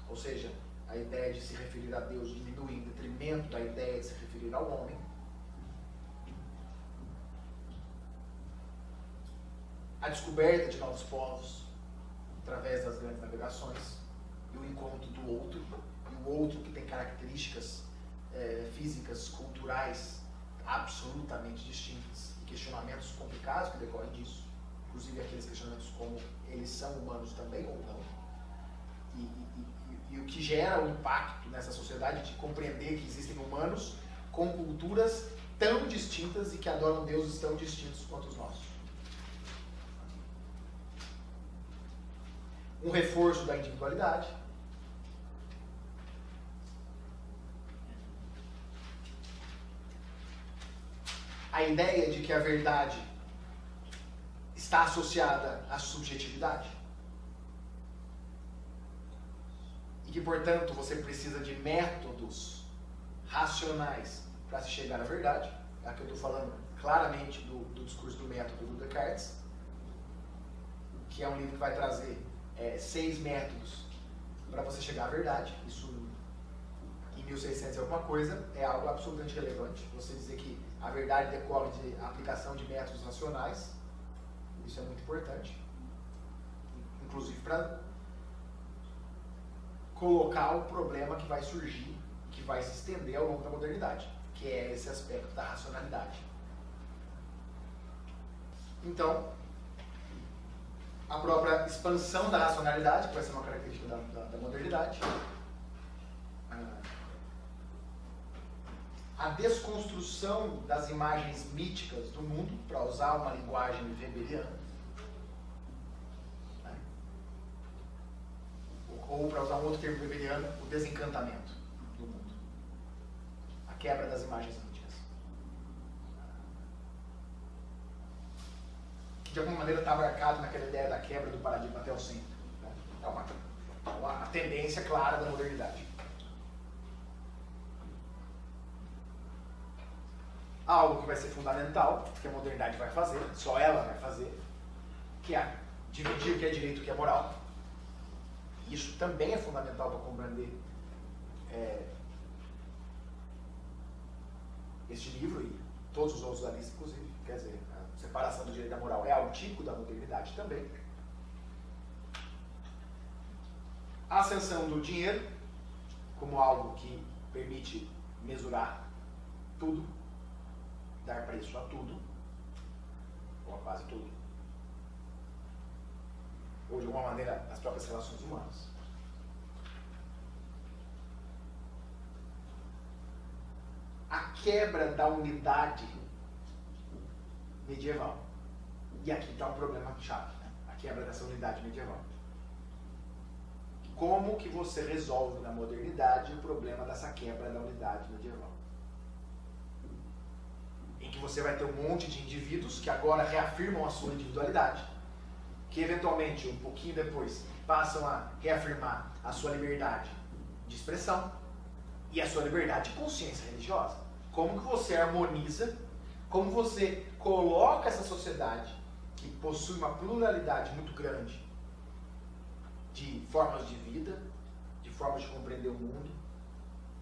ou seja, a ideia de se referir a Deus diminui em detrimento da ideia de se referir ao homem. A descoberta de novos povos através das grandes navegações e o encontro do outro, e o outro que tem características físicas, culturais absolutamente distintas e questionamentos complicados que decorrem disso, inclusive aqueles questionamentos como eles são humanos também ou não, e o que gera um impacto nessa sociedade de compreender que existem humanos com culturas tão distintas e que adoram deuses tão distintos quanto os nossos. Um reforço da individualidade. A ideia de que a verdade está associada à subjetividade. E que, portanto, você precisa de métodos racionais para se chegar à verdade. Aqui eu estou falando claramente do discurso do método do Descartes, que é um livro que vai trazer 6 métodos para você chegar à verdade. Isso em 1600 e alguma coisa é algo absolutamente relevante. Você dizer que a verdade decorre de aplicação de métodos racionais, isso é muito importante, inclusive para colocar o problema que vai surgir, que vai se estender ao longo da modernidade, que é esse aspecto da racionalidade. Então, a própria expansão da racionalidade, que vai ser uma característica da modernidade, a desconstrução das imagens míticas do mundo, para usar uma linguagem weberiana, né? Ou para usar um outro termo weberiano, o desencantamento do mundo, a quebra das imagens míticas, que de alguma maneira está marcado naquela ideia da quebra do paradigma teocêntrico, né? É uma tendência clara da modernidade. Algo que vai ser fundamental, que a modernidade vai fazer, só ela vai fazer, que é dividir o que é direito e o que é moral. Isso também é fundamental para compreender este livro e todos os outros da lista, inclusive. Quer dizer, a separação do direito e da moral é algo típico da modernidade também. A ascensão do dinheiro como algo que permite mesurar tudo, dar preço a tudo, ou a quase tudo, ou de alguma maneira as próprias relações humanas. A quebra da unidade medieval. E aqui está um problema chave, né? A quebra dessa unidade medieval. Como que você resolve na modernidade o problema dessa quebra da unidade medieval? Em que você vai ter um monte de indivíduos que agora reafirmam a sua individualidade, que eventualmente, um pouquinho depois, passam a reafirmar a sua liberdade de expressão e a sua liberdade de consciência religiosa. Como que você harmoniza, como você coloca essa sociedade, que possui uma pluralidade muito grande de formas de vida, de formas de compreender o mundo,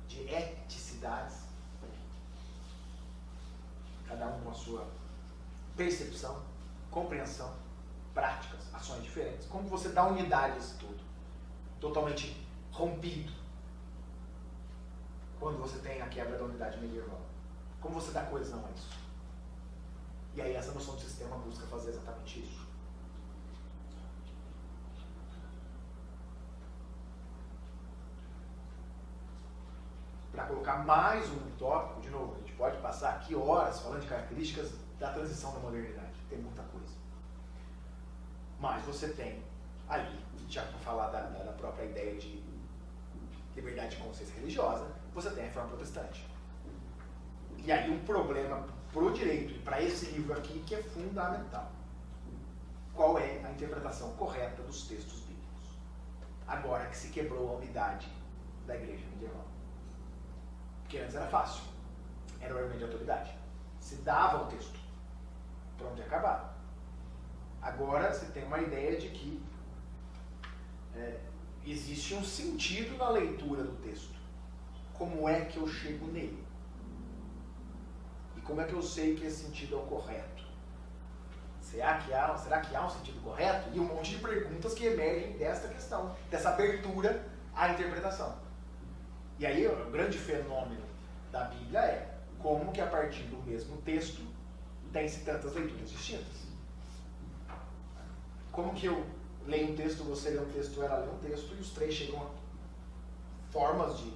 de eticidades, cada um com a sua percepção, compreensão, práticas, ações diferentes. Como você dá unidade a isso tudo? Totalmente rompido. Quando você tem a quebra da unidade medieval. Como você dá coesão a isso? E aí essa noção de sistema busca fazer exatamente isso. Para colocar mais um tópico, de novo, a gente pode passar aqui horas falando de características da transição da modernidade. Tem muita coisa. Mas você tem ali, já para falar da própria ideia de liberdade de consciência religiosa, você tem a reforma protestante. E aí um problema pro direito e para esse livro aqui que é fundamental. Qual é a interpretação correta dos textos bíblicos? Agora que se quebrou a unidade da igreja medieval. Porque antes era fácil. Era o argumento de autoridade. Se dava o texto. Pronto, e acabava. Agora você tem uma ideia de que existe um sentido na leitura do texto. Como é que eu chego nele? E como é que eu sei que esse sentido é o correto? Será que há um sentido correto? E um monte de perguntas que emergem desta questão, dessa abertura à interpretação. E aí o grande fenômeno da Bíblia é como que a partir do mesmo texto tem-se tantas leituras distintas. Como que eu leio um texto, você lê um texto, ela lê um texto, e os três chegam a formas de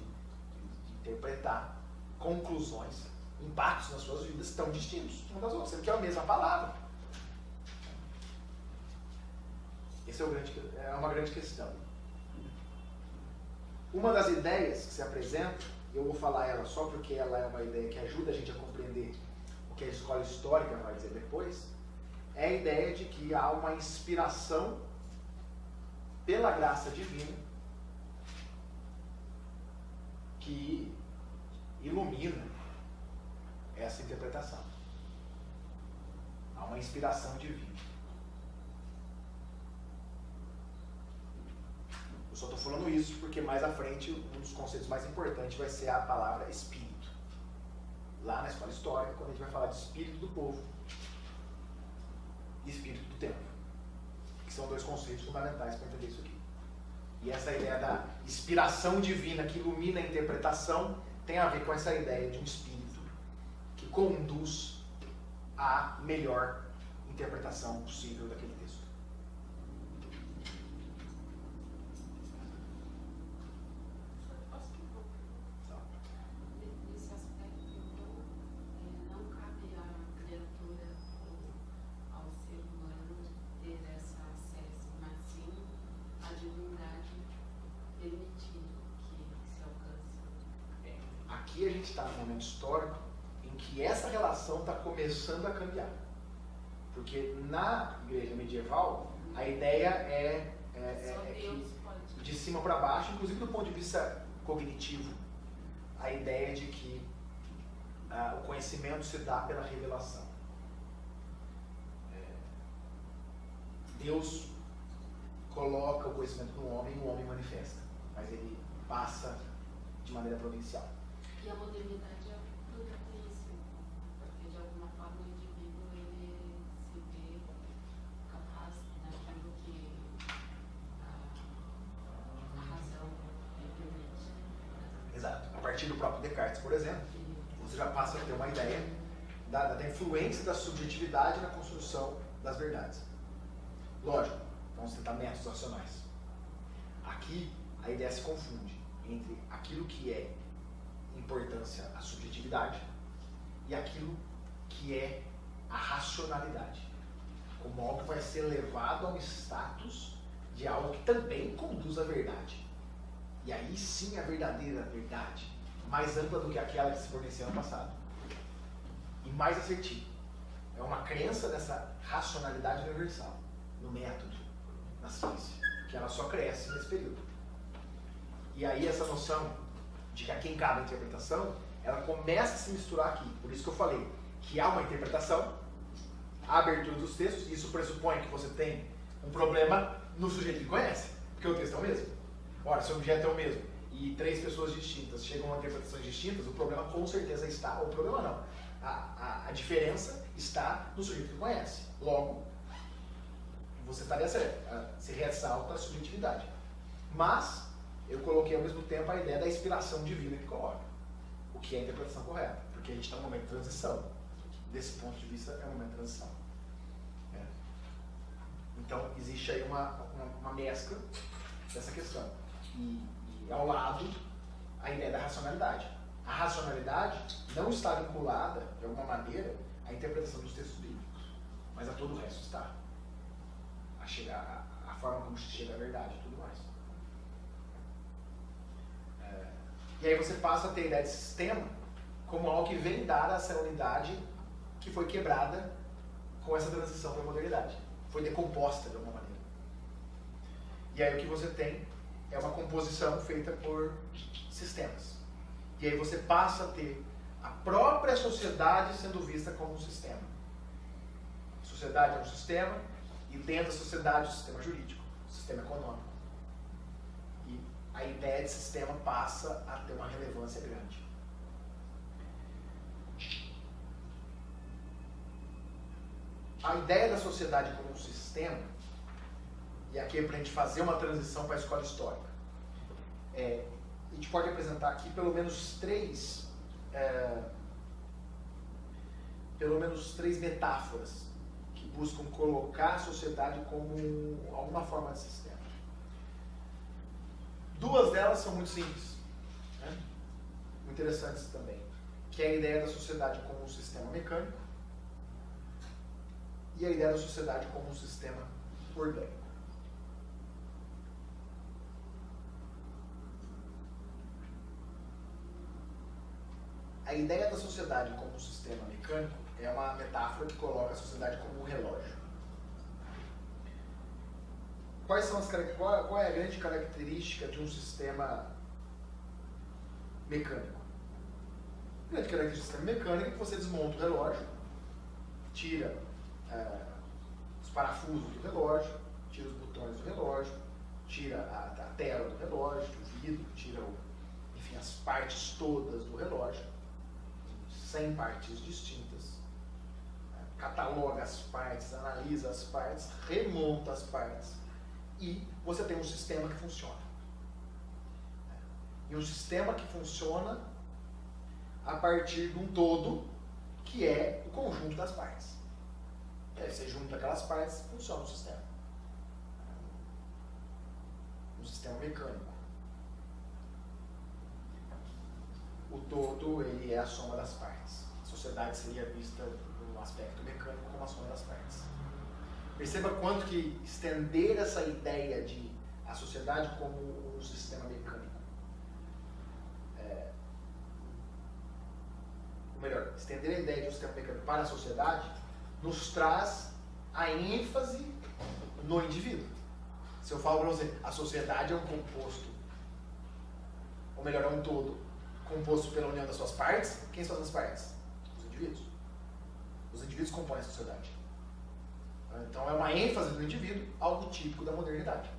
interpretar, conclusões, impactos nas suas vidas tão distintos umas das outras, sendo que é a mesma palavra. Essa é uma grande questão. Uma das ideias que se apresenta, eu vou falar ela só porque ela é uma ideia que ajuda a gente a compreender o que a escola histórica vai dizer depois, é a ideia de que há uma inspiração pela graça divina que ilumina essa interpretação. Há uma inspiração divina. Eu só estou falando isso porque mais à frente um dos conceitos mais importantes vai ser a palavra espírito. Lá na escola histórica, quando a gente vai falar de espírito do povo e espírito do tempo, que são dois conceitos fundamentais para entender isso aqui. E essa ideia da inspiração divina que ilumina a interpretação tem a ver com essa ideia de um espírito que conduz à melhor interpretação possível daquele texto. Nesse aspecto, então, não cabe à criatura ou ao ser humano ter esse acesso, mas sim a divindade permitindo que se alcance. Aqui a gente está num momento histórico em que essa relação está começando a cambiar. Porque na igreja medieval, a ideia é que de cima para baixo, inclusive do ponto de vista cognitivo, a ideia de que o conhecimento se dá pela revelação. Deus coloca o conhecimento no homem e o homem manifesta, mas ele passa de maneira providencial. E a modernidade é tudo isso, porque de alguma forma o indivíduo ele se vê capaz daquilo que a razão permite. Exato. A partir do próprio Descartes, por exemplo, você já passa a ter uma ideia da influência da subjetividade na construção das verdades. Lógico, vamos tentar métodos racionais. Aqui, a ideia se confunde entre aquilo que é importância à subjetividade e aquilo que é a racionalidade, como algo que vai ser levado a um status de algo que também conduz à verdade. E aí sim a verdadeira verdade, mais ampla do que aquela que se fornecia no passado e mais assertiva. É uma crença dessa racionalidade universal no método, na ciência, que ela só cresce nesse período. E aí essa noção de que a quem cabe a interpretação, ela começa a se misturar aqui. Por isso que eu falei que há uma interpretação, a abertura dos textos, e isso pressupõe que você tem um problema no sujeito que conhece, porque o texto é o mesmo. Ora, se o objeto é o mesmo e três pessoas distintas chegam a interpretações distintas, o problema com certeza está, ou o problema não, a diferença está no sujeito que conhece. Logo, você estaria certo, se ressalta a subjetividade. Mas eu coloquei ao mesmo tempo a ideia da inspiração divina que coloca, o que é a interpretação correta, porque a gente está num momento de transição. Desse ponto de vista, é um momento de transição. Então, existe aí uma mescla dessa questão. E ao lado, a ideia da racionalidade. A racionalidade não está vinculada, de alguma maneira, à interpretação dos textos bíblicos, mas a todo o resto está. A forma como se chega à verdade e tudo mais. E aí você passa a ter a ideia de sistema como algo que vem dar essa unidade que foi quebrada com essa transição para a modernidade. Foi decomposta de alguma maneira. E aí o que você tem é uma composição feita por sistemas. E aí você passa a ter a própria sociedade sendo vista como um sistema. A sociedade é um sistema, e dentro da sociedade o sistema jurídico, o sistema econômico. E a ideia de sistema passa a ter uma relevância grande. A ideia da sociedade como um sistema, e aqui é para a gente fazer uma transição para a escola histórica, a gente pode apresentar aqui pelo menos três metáforas que buscam colocar a sociedade como alguma forma de sistema. Duas delas são muito simples, muito interessantes também, que é a ideia da sociedade como um sistema mecânico e a ideia da sociedade como um sistema orgânico. A ideia da sociedade como um sistema mecânico é uma metáfora que coloca a sociedade como um relógio. Qual é a grande característica de um sistema mecânico? A grande característica do sistema mecânico é que você desmonta o relógio, tira os parafusos do relógio, tira os botões do relógio, tira a tela do relógio, o vidro, tira enfim, as partes todas do relógio, 100 partes distintas, cataloga as partes, analisa as partes, remonta as partes e você tem um sistema que funciona. E um sistema que funciona a partir de um todo que é o conjunto das partes. E aí você junta aquelas partes, funciona o sistema. Um sistema mecânico. O todo, ele é a soma das partes. A sociedade seria vista no aspecto mecânico como a soma das partes. Perceba quanto que estender essa ideia de a sociedade como um sistema mecânico, ou melhor, estender a ideia de um sistema mecânico para a sociedade nos traz a ênfase no indivíduo. Se eu falo para você, a sociedade é um composto, ou melhor, é um todo, composto pela união das suas partes, quem são as partes? Os indivíduos. Os indivíduos compõem a sociedade. Então é uma ênfase do indivíduo, algo típico da modernidade.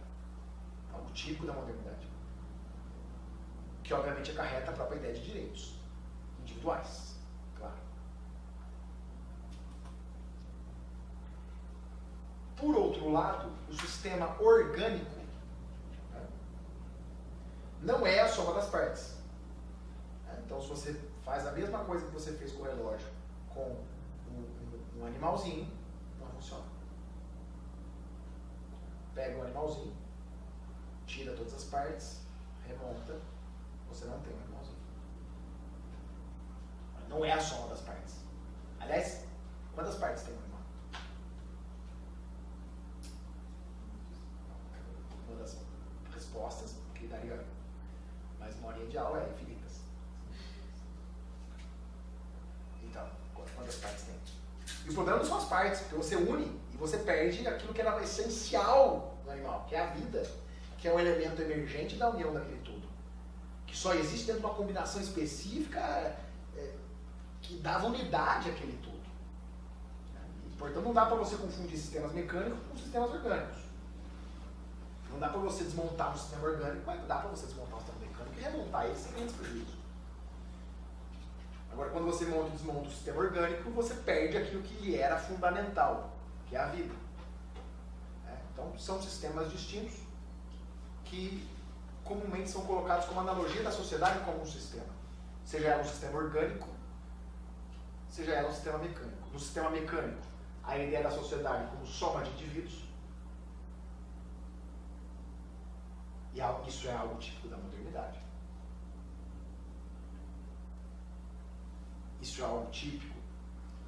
Algo típico da modernidade. Que obviamente acarreta a própria ideia de direitos individuais, claro. Por outro lado, o sistema orgânico, né, não é a soma das partes. Então, se você faz a mesma coisa que você fez com o relógio com um animalzinho, não funciona. Pega um animalzinho, tira todas as partes, remonta, você não tem um animalzinho. Não é a soma das partes. Aliás, quantas partes tem um animal? Uma das respostas que daria mais uma horinha de aula é infinitas. Então, quantas partes tem? E o problema não são as partes, porque você une e você perde aquilo que era essencial no animal, que é a vida, que é um elemento emergente da união daquele todo, que só existe dentro de uma combinação específica que dava unidade àquele todo. E, portanto, não dá para você confundir sistemas mecânicos com sistemas orgânicos. Não dá para você desmontar um sistema orgânico, mas dá para você desmontar um sistema mecânico e remontar ele sem grandes prejuízos. Agora, quando você monta e desmonta o sistema orgânico, você perde aquilo que era fundamental, que é a vida. Então, são sistemas distintos que comumente são colocados como analogia da sociedade como um sistema. Seja ela um sistema orgânico, seja ela um sistema mecânico. No sistema mecânico, a ideia da sociedade como soma de indivíduos. E isso é algo típico da modernidade. Isso é algo típico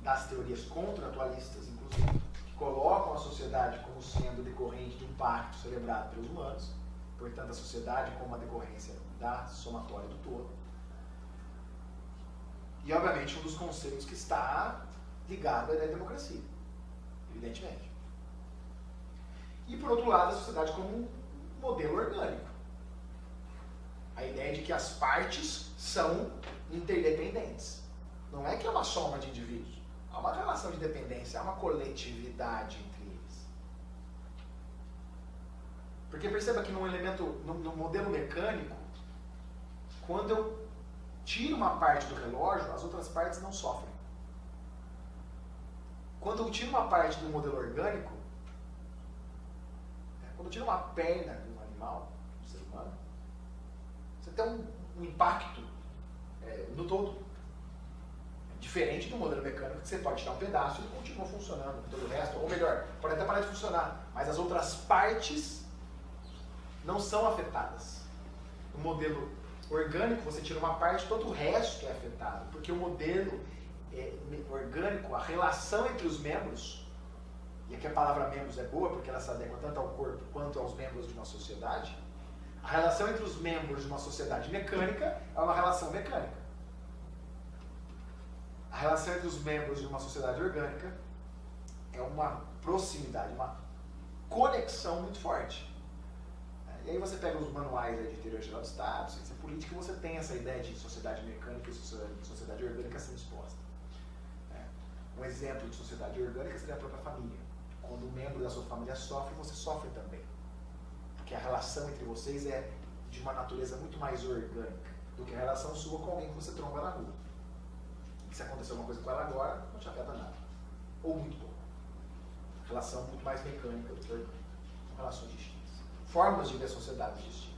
das teorias contratualistas, inclusive, que colocam a sociedade como sendo decorrente de um pacto celebrado pelos humanos, portanto a sociedade como uma decorrência da somatória do todo. E obviamente um dos conceitos que está ligado à ideia da democracia, evidentemente. E por outro lado, a sociedade como um modelo orgânico. A ideia de que as partes são interdependentes. Não é que é uma soma de indivíduos. Há uma relação de dependência, há uma coletividade entre eles. Porque perceba que no modelo mecânico, quando eu tiro uma parte do relógio, as outras partes não sofrem. Quando eu tiro uma parte do modelo orgânico, quando eu tiro uma perna de um animal, de um ser humano, você tem um impacto no todo. Diferente do modelo mecânico, que você pode tirar um pedaço e ele continua funcionando com todo o resto. Ou melhor, pode até parar de funcionar, mas as outras partes não são afetadas. No modelo orgânico, você tira uma parte, todo o resto é afetado. Porque o modelo orgânico, a relação entre os membros, e aqui a palavra membros é boa porque ela se adequa tanto ao corpo quanto aos membros de uma sociedade, a relação entre os membros de uma sociedade mecânica é uma relação mecânica. A relação entre os membros de uma sociedade orgânica é uma proximidade, uma conexão muito forte. E aí você pega os manuais de teoria geral do Estado, ciência política, e você tem essa ideia de sociedade mecânica e sociedade orgânica sendo exposta. Um exemplo de sociedade orgânica seria a própria família. Quando um membro da sua família sofre, você sofre também. Porque a relação entre vocês é de uma natureza muito mais orgânica do que a relação sua com alguém que você tromba na rua. Se acontecer alguma coisa com ela agora, não te afeta nada. Ou muito pouco. Relação muito mais mecânica do que orgânica. São relações distintas. Formas de ver sociedades distintas.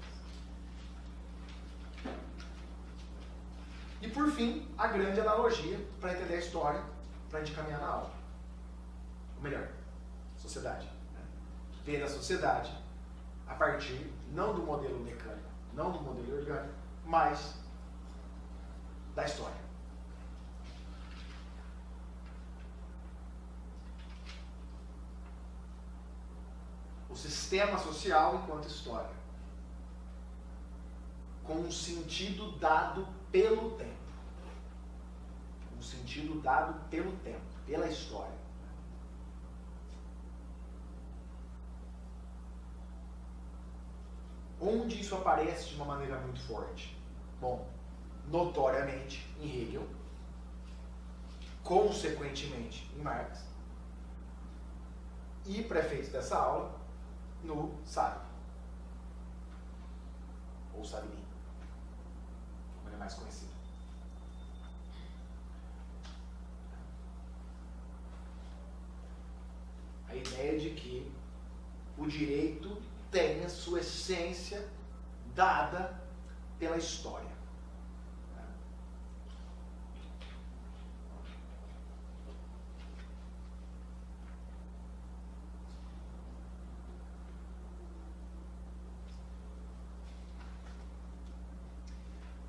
E por fim, a grande analogia para entender a história, para a gente caminhar na aula. Ou melhor, sociedade. Né? Ver a sociedade a partir, não do modelo mecânico, não do modelo orgânico, mas da história. O sistema social enquanto história, com um sentido dado pelo tempo. Um sentido dado pelo tempo, pela história. Onde isso aparece de uma maneira muito forte? Bom, notoriamente em Hegel, consequentemente em Marx, e prefeito dessa aula, no Savigny, ou Savigny, como ele é mais conhecido. A ideia de que o direito tem a sua essência dada pela história.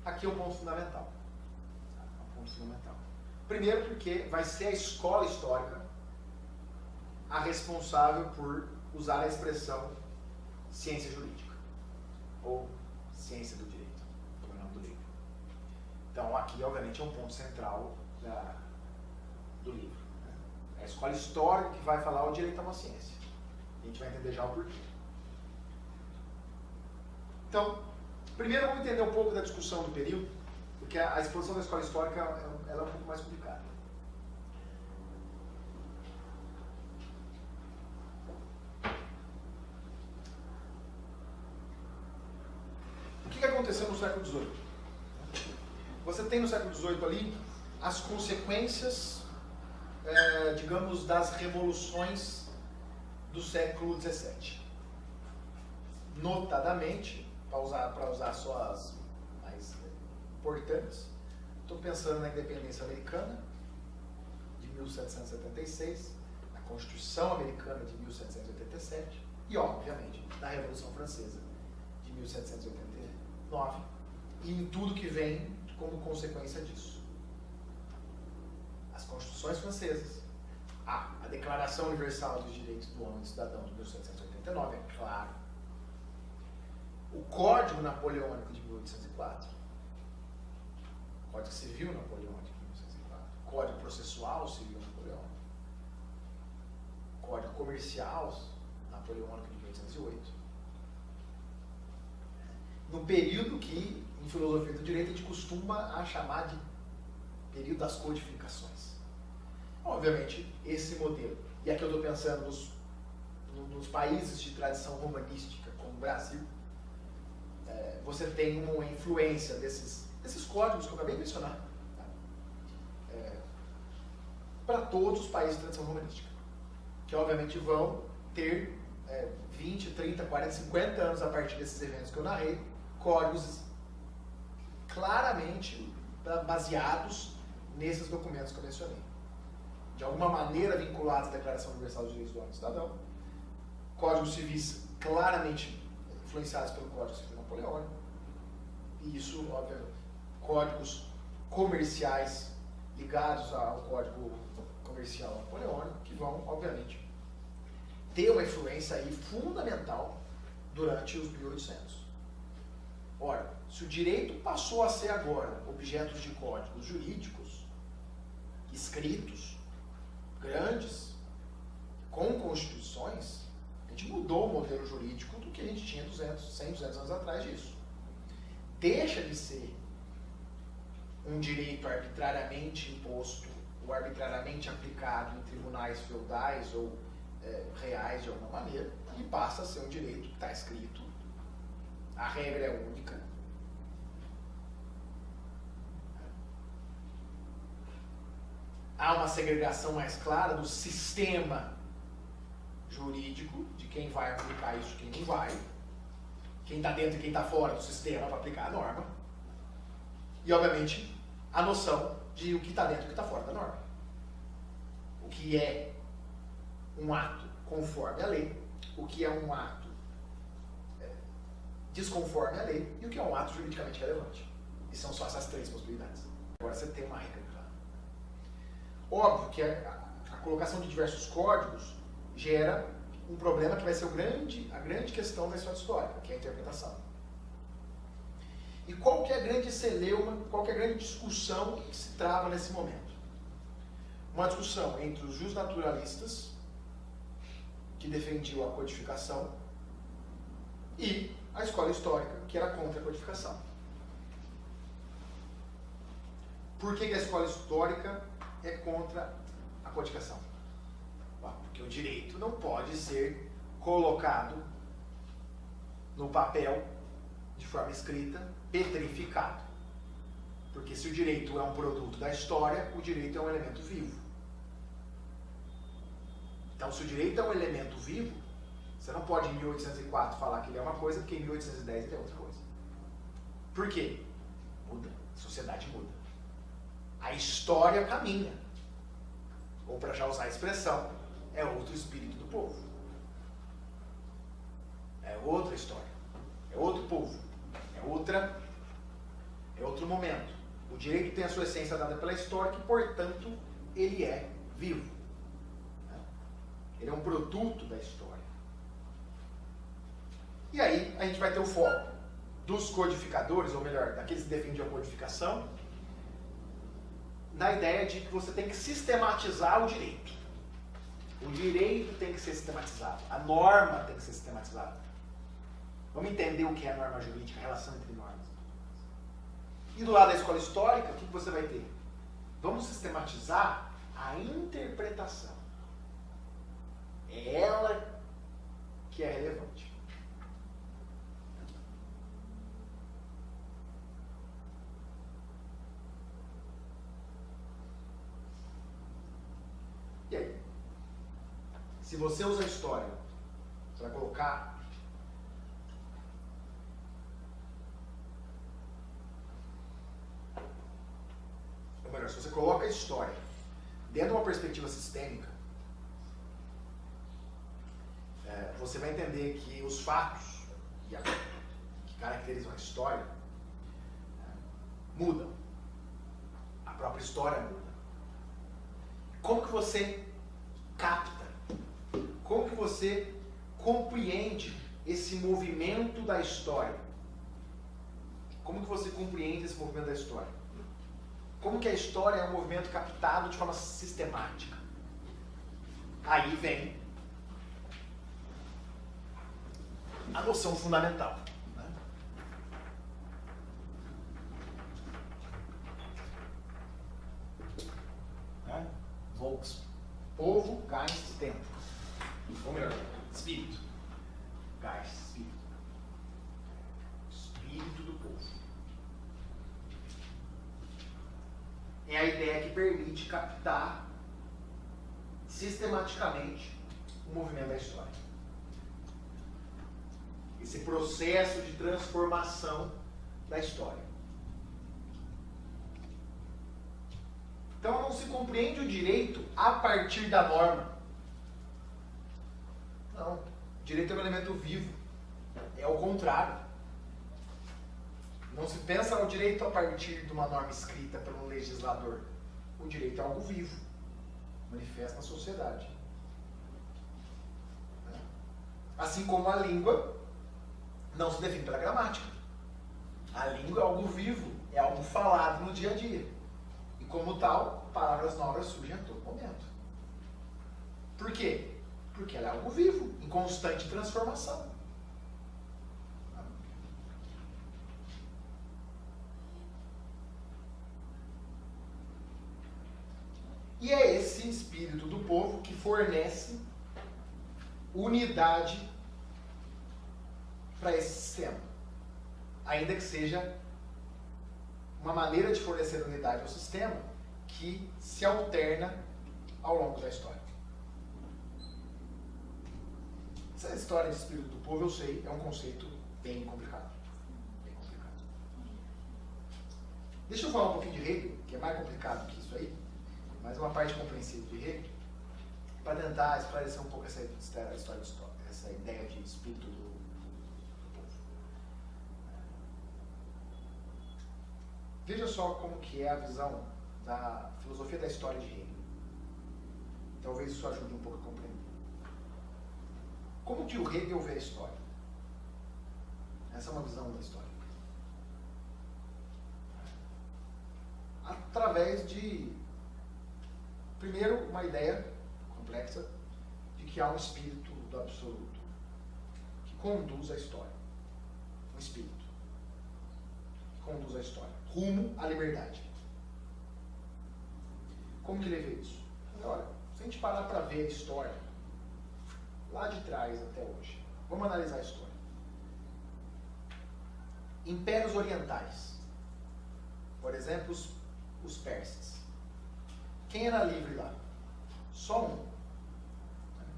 Aqui é um ponto fundamental. Primeiro porque vai ser a escola histórica a responsável por usar a expressão ciência jurídica, ou ciência do direito, como é o nome do livro. Então aqui obviamente é um ponto central do livro. Né? É a escola histórica que vai falar o direito é uma ciência. A gente vai entender já o porquê. Então, primeiro vamos entender um pouco da discussão do período, porque a exposição da escola histórica ela é um pouco mais complicada. O que aconteceu no século XVIII? Você tem no século XVIII ali as consequências, digamos, das revoluções do século XVII. Notadamente, para usar só as mais importantes, estou pensando na independência americana, de 1776, na Constituição Americana de 1787 e, obviamente, na Revolução Francesa de 1789 e em tudo que vem como consequência disso. As Constituições francesas, a Declaração Universal dos Direitos do Homem e do Cidadão de 1789, é claro, o Código Napoleônico de 1804, Código Civil Napoleônico de 1804, Código Processual Civil Napoleônico, Código Comercial Napoleônico de 1808. No período que, em filosofia do direito, a gente costuma a chamar de período das codificações. Obviamente, esse modelo, e aqui eu estou pensando nos países de tradição romanística, como o Brasil, você tem uma influência desses códigos que eu acabei de mencionar, tá? Para todos os países de tradição romanística, que obviamente vão ter 20, 30, 40, 50 anos a partir desses eventos que eu narrei, códigos claramente baseados nesses documentos que eu mencionei. De alguma maneira vinculados à Declaração Universal dos Direitos do Homem e do Cidadão, códigos civis claramente influenciados pelo Código Civil Napoleônico, e isso, obviamente, códigos comerciais ligados ao Código Comercial Napoleônico, que vão, obviamente, ter uma influência aí fundamental durante os 1800. Ora, se o direito passou a ser agora objeto de códigos jurídicos, escritos, grandes, com constituições, a gente mudou o modelo jurídico do que a gente tinha 100, 200 anos atrás disso. Deixa de ser um direito arbitrariamente imposto ou arbitrariamente aplicado em tribunais feudais ou reais de alguma maneira, e passa a ser um direito que está escrito, a regra é única. Há uma segregação mais clara do sistema jurídico, de quem vai aplicar isso e quem não vai, quem está dentro e quem está fora do sistema para aplicar a norma, e obviamente a noção de o que está dentro e o que está fora da norma. O que é um ato conforme a lei, o que é um ato desconforme a lei e o que é um ato juridicamente relevante. E são só essas três possibilidades. Agora você tem uma regra. Óbvio que a colocação de diversos códigos gera um problema que vai ser a grande questão da história histórica, que é a interpretação. E qual que é a grande celeuma, qual que é a grande discussão que se trava nesse momento? Uma discussão entre os justnaturalistas, que defendiam a codificação, e a escola histórica, que era contra a codificação. Por que a escola histórica é contra a codificação? Porque o direito não pode ser colocado no papel de forma escrita, petrificado. Porque se o direito é um produto da história, o direito é um elemento vivo. Então, se o direito é um elemento vivo, você não pode em 1804 falar que ele é uma coisa, porque em 1810 ele é outra coisa. Por quê? Muda. A sociedade muda. A história caminha. Ou, para já usar a expressão, é outro espírito do povo. É outra história. É outro povo. É outro momento. O direito tem a sua essência dada pela história, que, portanto, ele é vivo. Ele é um produto da história. E aí a gente vai ter o foco dos codificadores, ou melhor, daqueles que defendem a codificação, na ideia de que você tem que sistematizar o direito. O direito tem que ser sistematizado. A norma tem que ser sistematizada. Vamos entender o que é a norma jurídica, a relação entre normas. E do lado da escola histórica, o que você vai ter? Vamos sistematizar a interpretação. É ela que é relevante. E aí? Se você usa a história para colocar ou melhor, se você coloca a história dentro de uma perspectiva sistêmica, você vai entender que os fatos que caracterizam a história mudam. A própria história muda. Como que você capta? Como que você compreende esse movimento da história? Como que você compreende esse movimento da história? Como que a história é um movimento captado de forma sistemática? Aí vem a noção fundamental. Volks. Povo, Geist, tempo. Ou melhor, espírito. Geist, espírito. Espírito do povo. É a ideia que permite captar sistematicamente o movimento da história. Esse processo de transformação da história. Então não se compreende o direito a partir da norma. Não. O direito é um elemento vivo. É o contrário. Não se pensa no direito a partir de uma norma escrita pelo legislador. O direito é algo vivo. Manifesta na sociedade. Assim como a língua não se define pela gramática. A língua é algo vivo. É algo falado no dia a dia. E como tal, palavras novas surgem a todo momento. Por quê? Porque ela é algo vivo, em constante transformação. E é esse espírito do povo que fornece unidade para esse sistema. Ainda que seja uma maneira de fornecer unidade ao sistema que se alterna ao longo da história. Essa história de espírito do povo, eu sei, é um conceito bem complicado. Bem complicado. Deixa eu falar um pouquinho de Hegel, que é mais complicado que isso aí, mas é uma parte compreensível de Hegel, para tentar esclarecer um pouco essa ideia de espírito do povo. Veja só como que é a visão da filosofia da história de Hegel. Talvez isso ajude um pouco a compreender. Como que o Hegel vê a história? Essa é uma visão da história. Através de, primeiro, uma ideia complexa de que há um espírito do absoluto que conduz a história. Um espírito que conduz a história rumo à liberdade. Como que ele vê isso? Olha, se a gente parar para ver a história lá de trás até hoje, vamos analisar a história. Impérios orientais, por exemplo, os persas. Quem era livre lá? Só um.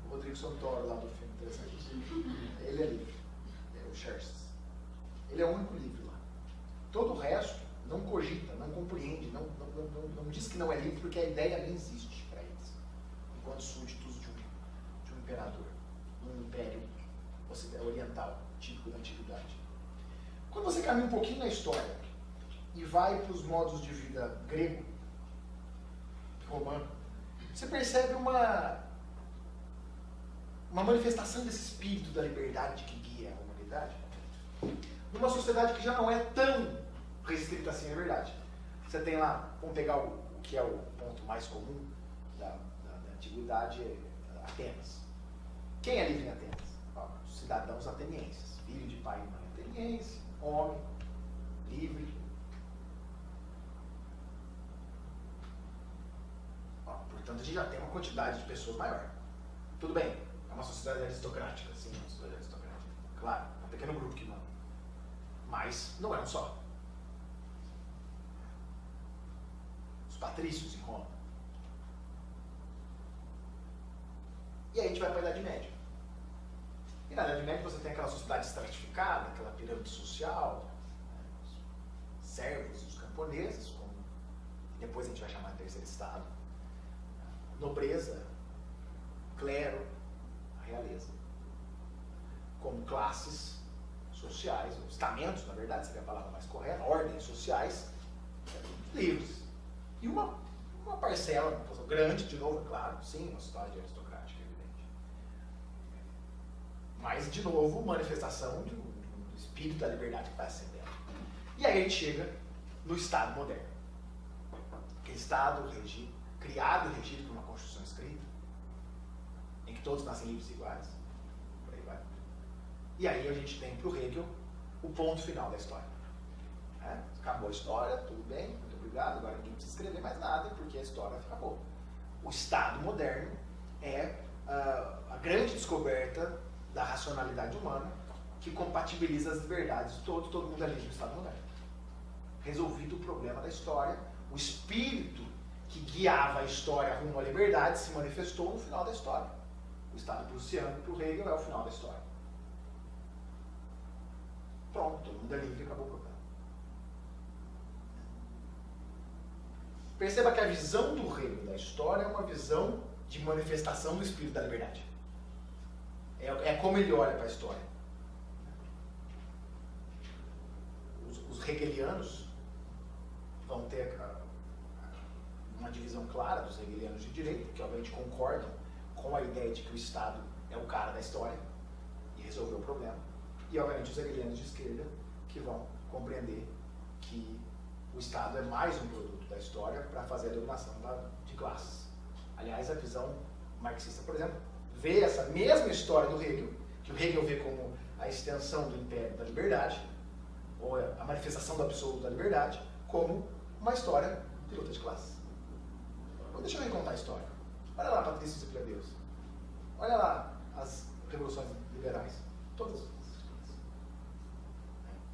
O Rodrigo Santoro lá do filme, interessante. Ele é livre. É o Xerxes. Ele é o único livre lá. Todo o resto não cogita, não compreende, não diz que não é livre porque a ideia nem existe para eles. Enquanto súditos de um imperador, um império oriental, típico da antiguidade. Quando você caminha um pouquinho na história e vai para os modos de vida grego, romano, você percebe uma manifestação desse espírito da liberdade que guia a humanidade numa sociedade que já não é tão restrita assim, é verdade. Você tem lá, vamos pegar o que é o ponto mais comum da antiguidade, é Atenas. Quem é livre em Atenas? Os cidadãos atenienses, filho de pai e mãe ateniense, homem, livre. Portanto, a gente já tem uma quantidade de pessoas maior. Tudo bem, é uma sociedade aristocrática, sim, uma sociedade aristocrática. Claro, é um pequeno grupo que manda. Mas não é um só. Os patrícios em Roma. E aí a gente vai para a Idade Média. E na Idade Média você tem aquela sociedade estratificada, aquela pirâmide social, os servos e os camponeses, como depois a gente vai chamar de terceiro estado, nobreza, clero, a realeza, como classes sociais, ou estamentos, na verdade, seria a palavra mais correta, ordens sociais, livres. E uma parcela, uma porção grande, de novo, é claro, sim, uma sociedade aristocrática, evidente. Mas, de novo, manifestação do espírito da liberdade que vai acendendo. E aí a gente chega no Estado moderno. Aquele Estado criado e regido por uma Constituição escrita, em que todos nascem livres e iguais. Por aí vai. E aí a gente tem para o Hegel o ponto final da história. Acabou a história, tudo bem, muito obrigado, agora ninguém precisa escrever mais nada, porque a história acabou. O Estado moderno é a grande descoberta da racionalidade humana que compatibiliza as liberdades de todo mundo é livre no Estado moderno. Resolvido o problema da história, o espírito que guiava a história rumo à liberdade se manifestou no final da história. O Estado prussiano para o Hegel é o final da história. Pronto, todo mundo é livre e acabou o problema. Perceba que a visão do Hegel da história é uma visão de manifestação do espírito da liberdade. É como ele olha para a história. Os hegelianos vão ter uma divisão clara dos hegelianos de direita, que obviamente concordam com a ideia de que o Estado é o cara da história e resolveu o problema. E obviamente os hegelianos de esquerda que vão compreender que o Estado é mais um produto da história para fazer a dominação de classes. Aliás, a visão marxista, por exemplo, vê essa mesma história do Hegel, que o Hegel vê como a extensão do império da liberdade, ou a manifestação do absoluto da liberdade, como uma história de luta de classes. deixa eu recontar a história. Olha lá a Patrícia dos Plebeus. Olha lá as revoluções liberais. Todas.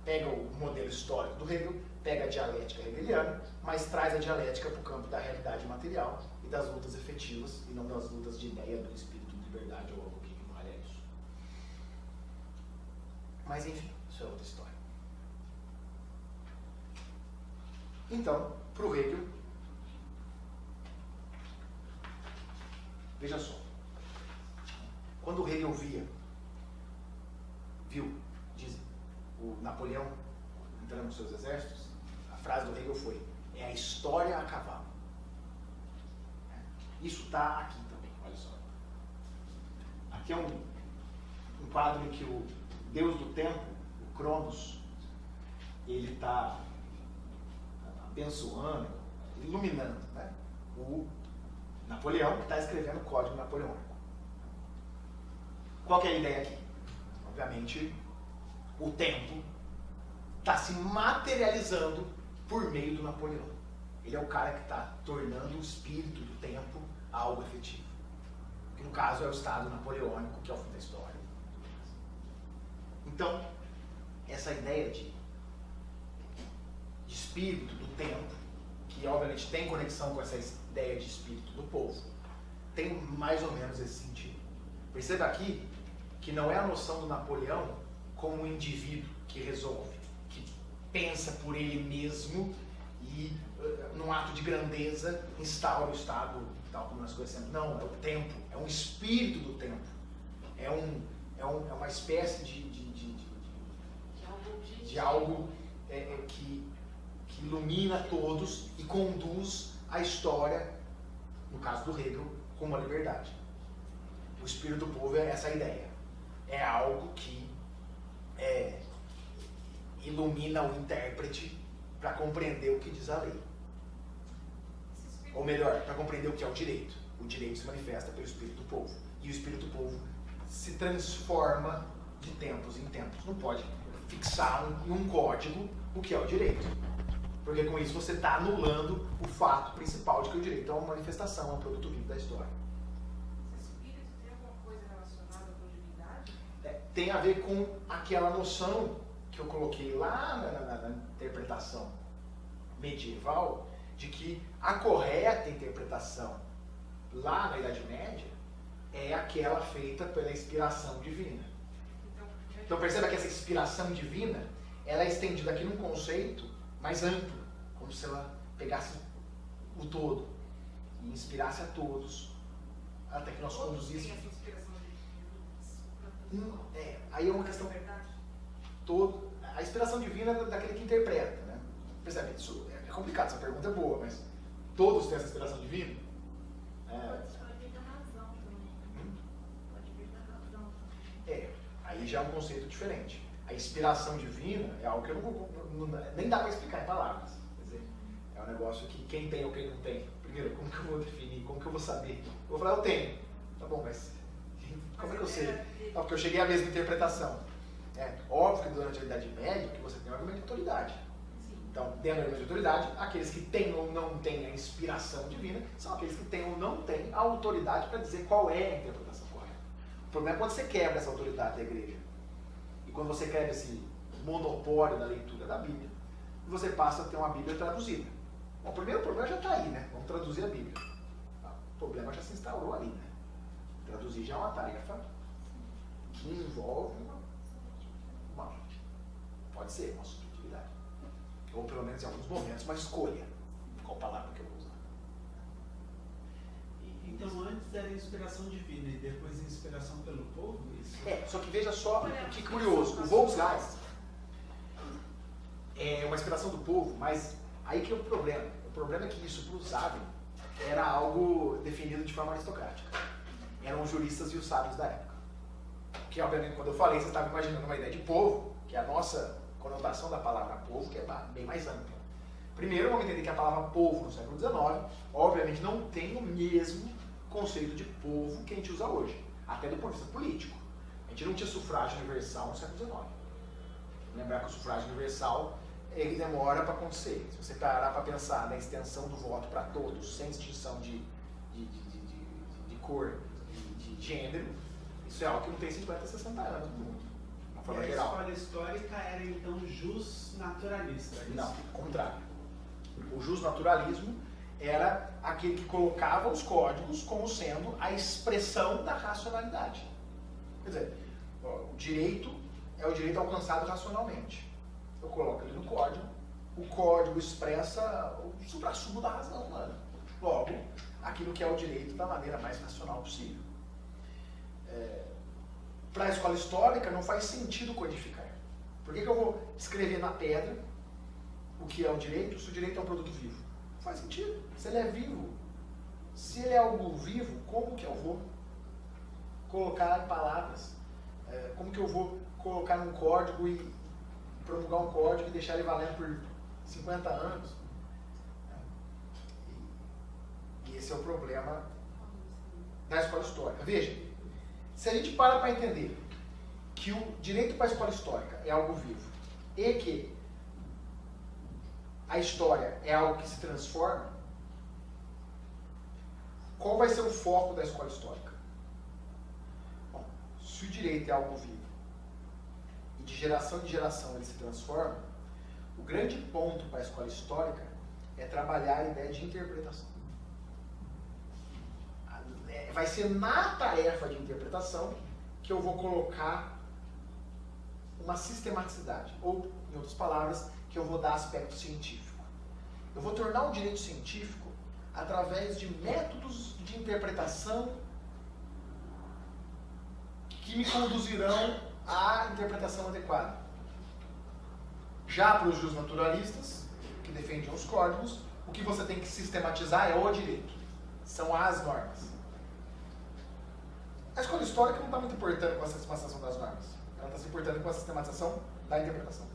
Pega o modelo histórico do Hegel, pega a dialética hegeliana, mas traz a dialética para o campo da realidade material e das lutas efetivas, e não das lutas de ideia do espírito de liberdade ou algo que valha isso. Mas enfim, isso é outra história. Então, para o Hegel, veja só, quando o Hegel viu, dizem, o Napoleão entrando nos seus exércitos, a frase do Hegel foi: é a história a cavalo. Isso está aqui também, olha só. Aqui é um quadro em que o deus do tempo, o Cronos, ele está abençoando, iluminando, né, o Napoleão, que está escrevendo o Código Napoleônico. Qual que é a ideia aqui? Obviamente, o tempo está se materializando por meio do Napoleão. Ele é o cara que está tornando o espírito do tempo algo efetivo. Que no caso é o estado napoleônico, que é o fim da história. Então, essa ideia de espírito do tempo, que obviamente tem conexão com essa ideia de espírito do povo, tem mais ou menos esse sentido. Perceba aqui que não é a noção do Napoleão como um indivíduo que resolve, que pensa por ele mesmo e, num ato de grandeza, instaura o Estado tal como nós conhecemos. Não, é o tempo, é um espírito do tempo. É uma espécie de algo que ilumina todos e conduz a história, no caso do Hegel, rumo à liberdade. O espírito do povo é essa ideia. É algo que ilumina o intérprete para compreender o que diz a lei. Ou melhor, para compreender o que é o direito. O direito se manifesta pelo espírito do povo. E o espírito do povo se transforma de tempos em tempos. Não pode fixar em um código o que é o direito. Porque com isso você está anulando o fato principal de que o direito é uma manifestação, é um produto vivo da história. Esse espírito tem alguma coisa relacionada com divindade? Tem a ver com aquela noção que eu coloquei lá na interpretação medieval, de que a correta interpretação lá na Idade Média é aquela feita pela inspiração divina. Então perceba que essa inspiração divina, ela é estendida aqui num conceito mais amplo, como se ela pegasse o todo e inspirasse a todos, até que nós conduzíssemos. Tem essa inspiração divina? Aí é uma questão a inspiração divina é daquele que interpreta, né? Percebe? Isso é complicado, essa pergunta é boa, mas todos têm essa inspiração divina? Pode vir da razão também. Pode vir da razão também. Aí já é um conceito diferente. A inspiração divina é algo que eu nem dá para explicar em palavras. Quer dizer, é um negócio que quem tem ou quem não tem. Primeiro, como que eu vou definir? Como que eu vou saber? Eu vou falar, eu tenho. Tá bom, mas como é que eu sei? Não, porque eu cheguei à mesma interpretação. Óbvio que durante a Idade Média que você tem um argumento de autoridade. Então, dentro do argumento de autoridade, aqueles que têm ou não têm a inspiração divina são aqueles que têm ou não têm a autoridade para dizer qual é a interpretação correta. O problema é quando você quebra essa autoridade da igreja. E quando você quebra esse monopólio da leitura da Bíblia, você passa a ter uma Bíblia traduzida. Bom, o primeiro problema já está aí, né? Vamos traduzir a Bíblia. O problema já se instaurou ali, né? Traduzir já é uma tarefa que envolve pode ser uma subjetividade. Ou pelo menos em alguns momentos uma escolha. Qual palavra que eu vou usar? Então antes era inspiração divina e depois inspiração pelo povo? Isso? Só que veja só que curioso. O Volksgeist é uma inspiração do povo, mas aí que é o problema. O problema é que isso para o Sabin era algo definido de forma aristocrática. Eram os juristas e os sábios da época. Que obviamente quando eu falei, você estava imaginando uma ideia de povo, que é a nossa conotação da palavra povo, que é bem mais ampla. Primeiro, vamos entender que a palavra povo no século XIX, obviamente, não tem o mesmo conceito de povo que a gente usa hoje, até do ponto de vista político. A gente não tinha sufrágio universal no século XIX. Lembrar que o sufrágio universal ele demora para acontecer. Se você parar para pensar na extensão do voto para todos, sem distinção de cor e de gênero, isso é algo que não tem 50, 60 anos no mundo, de uma forma E a geral. escola histórica era então justnaturalista? Isso? Não, ao contrário. O justnaturalismo era aquele que colocava os códigos como sendo a expressão da racionalidade. Quer dizer, o direito é o direito alcançado racionalmente. Eu coloco ele no código, o código expressa o suprassumo da razão humana. Logo, aquilo que é o direito da maneira mais racional possível. Para a escola histórica não faz sentido codificar. Por que eu vou escrever na pedra o que é o direito se o direito é um produto vivo? Não faz sentido. Se ele é vivo, se ele é algo vivo, como que eu vou colocar em palavras? Como que eu vou colocar num código e promulgar um código e deixar ele valendo por 50 anos? E esse é o problema da escola histórica. Veja, se a gente para entender que o direito para a escola histórica é algo vivo e que a história é algo que se transforma, qual vai ser o foco da escola histórica? Bom, se o direito é algo vivo e de geração em geração ele se transforma, o grande ponto para a escola histórica é trabalhar a ideia de interpretação. Vai ser na tarefa de interpretação que eu vou colocar uma sistematicidade, ou, em outras palavras, que eu vou dar aspecto científico. Eu vou tornar o direito científico através de métodos de interpretação que me conduzirão à interpretação adequada. Já para os justnaturalistas, que defendem os códigos, o que você tem que sistematizar é o direito. São as normas. A escola histórica não está muito importando com a sistematização das normas. Ela está se importando com a sistematização da interpretação.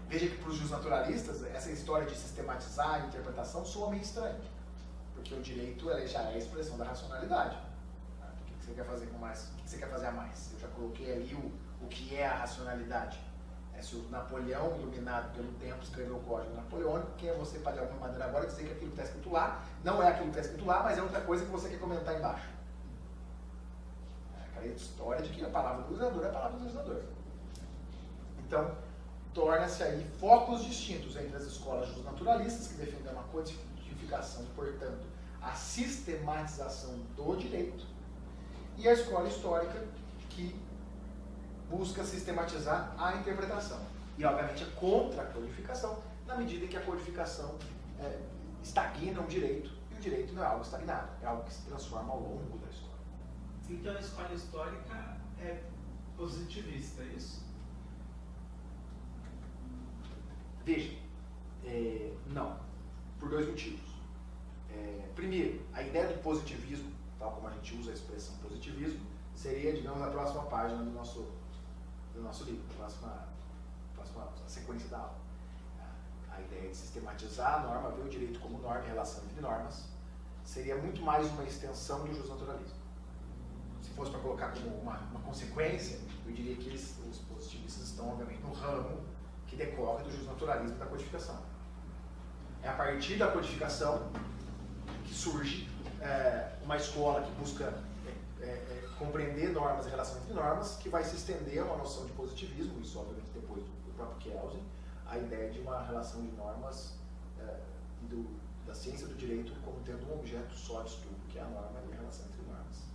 Veja que para os justnaturalistas, essa história de sistematizar a interpretação soa meio estranha. Porque o direito já é a expressão da racionalidade. O que você quer fazer com mais? O que você quer fazer a mais? Eu já coloquei ali o que é a racionalidade. Se o Napoleão, iluminado pelo tempo, escreveu o código napoleônico, quem é você para de alguma maneira agora dizer que aquilo que está escrito lá não é aquilo que está escrito lá, mas é outra coisa que você quer comentar embaixo? A história de que a palavra do legislador é a palavra do legislador. Então, torna-se aí focos distintos entre as escolas justnaturalistas, que defendem uma codificação, portanto, a sistematização do direito, e a escola histórica, que busca sistematizar a interpretação. E, obviamente, é contra a codificação, na medida em que a codificação estagna o direito, e o direito não é algo estagnado, é algo que se transforma ao longo da história. Então a escola histórica é positivista, é isso? Veja, não, por dois motivos. Primeiro, a ideia do positivismo, tal como a gente usa a expressão positivismo, seria, digamos, a próxima página do nosso livro, a próxima sequência da aula. A ideia de sistematizar a norma, ver o direito como norma e relação entre normas, seria muito mais uma extensão do justnaturalismo. Se fosse para colocar como uma consequência, eu diria que os positivistas estão, obviamente, no ramo que decorre do justnaturalismo e da codificação. É a partir da codificação que surge uma escola que busca compreender normas e relações entre normas, que vai se estender a uma noção de positivismo, isso obviamente depois do próprio Kelsen, a ideia de uma relação de normas da ciência do direito como tendo um objeto só de estudo, que é a norma e a relação entre normas.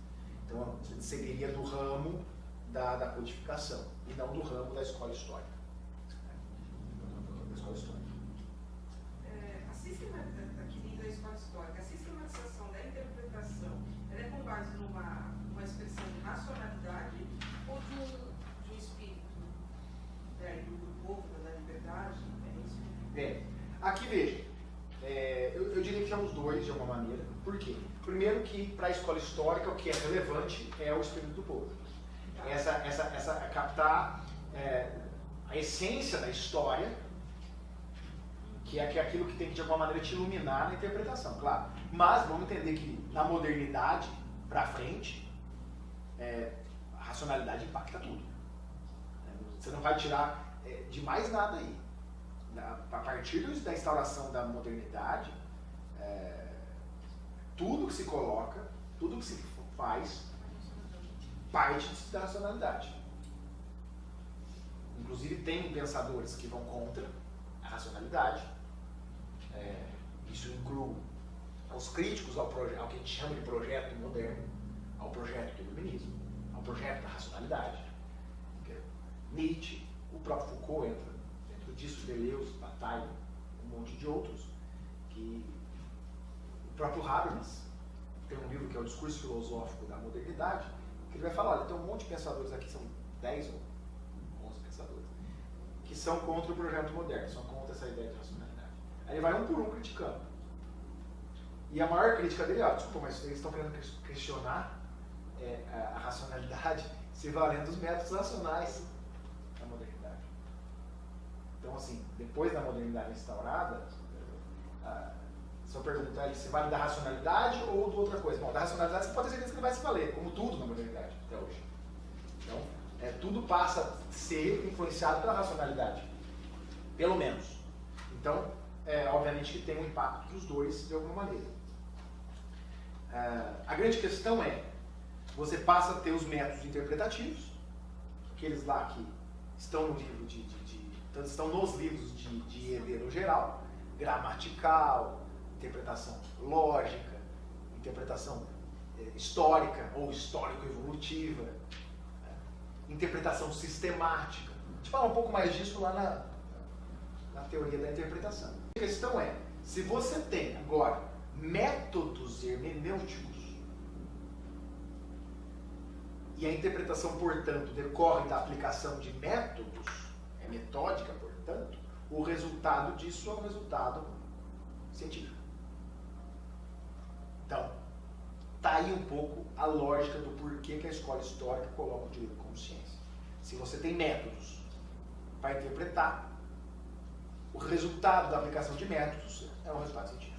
Então, seguiria do ramo da codificação, e não do ramo da escola histórica. Aqui da escola histórica, a sistematização da interpretação, ela é com base numa expressão de racionalidade ou de um espírito do povo, da liberdade? É isso? Bem, aqui veja, eu diria que são os dois de alguma maneira. Por quê? Primeiro que para a escola histórica o que é relevante é o espírito do povo. Captar a essência da história, que é aquilo que tem que de alguma maneira te iluminar na interpretação, claro. Mas vamos entender que na modernidade para frente, a racionalidade impacta tudo. Você não vai tirar de mais nada aí. partir da instauração da modernidade, tudo que se coloca, tudo que se faz, parte da racionalidade. Inclusive tem pensadores que vão contra a racionalidade. Isso inclui os críticos ao que a gente chama de projeto moderno, ao projeto do iluminismo, ao projeto da racionalidade. Nietzsche, o próprio Foucault entra dentro disso, Deleuze, Bataille, um monte de outros, que o próprio Habermas tem um livro que é o Discurso Filosófico da Modernidade, que ele vai falar, olha, tem um monte de pensadores aqui, são 10 ou 11 pensadores, que são contra o projeto moderno, são contra essa ideia de racionalidade. Aí ele vai um por um criticando. E a maior crítica dele é, desculpa, mas eles estão querendo questionar a racionalidade se valendo dos métodos racionais da modernidade. Então, assim, depois da modernidade instaurada, se eu perguntar se vale da racionalidade ou de outra coisa. Bom, da racionalidade você pode ter certeza que ele vai se valer, como tudo na modernidade até hoje. Então, tudo passa a ser influenciado pela racionalidade. Pelo menos. Então, obviamente que tem um impacto dos dois de alguma maneira. A grande questão você passa a ter os métodos interpretativos, aqueles lá que estão no livro estão nos livros de ED no geral, gramatical, interpretação lógica, interpretação histórica ou histórico-evolutiva, interpretação sistemática. A gente fala um pouco mais disso lá na teoria da interpretação. A questão se você tem agora métodos hermenêuticos e a interpretação, portanto, decorre da aplicação de métodos, é metódica, portanto, o resultado disso é um resultado científico. Então, está aí um pouco a lógica do porquê que a escola histórica coloca o direito como ciência. Se você tem métodos para interpretar, o resultado da aplicação de métodos é um resultado científico.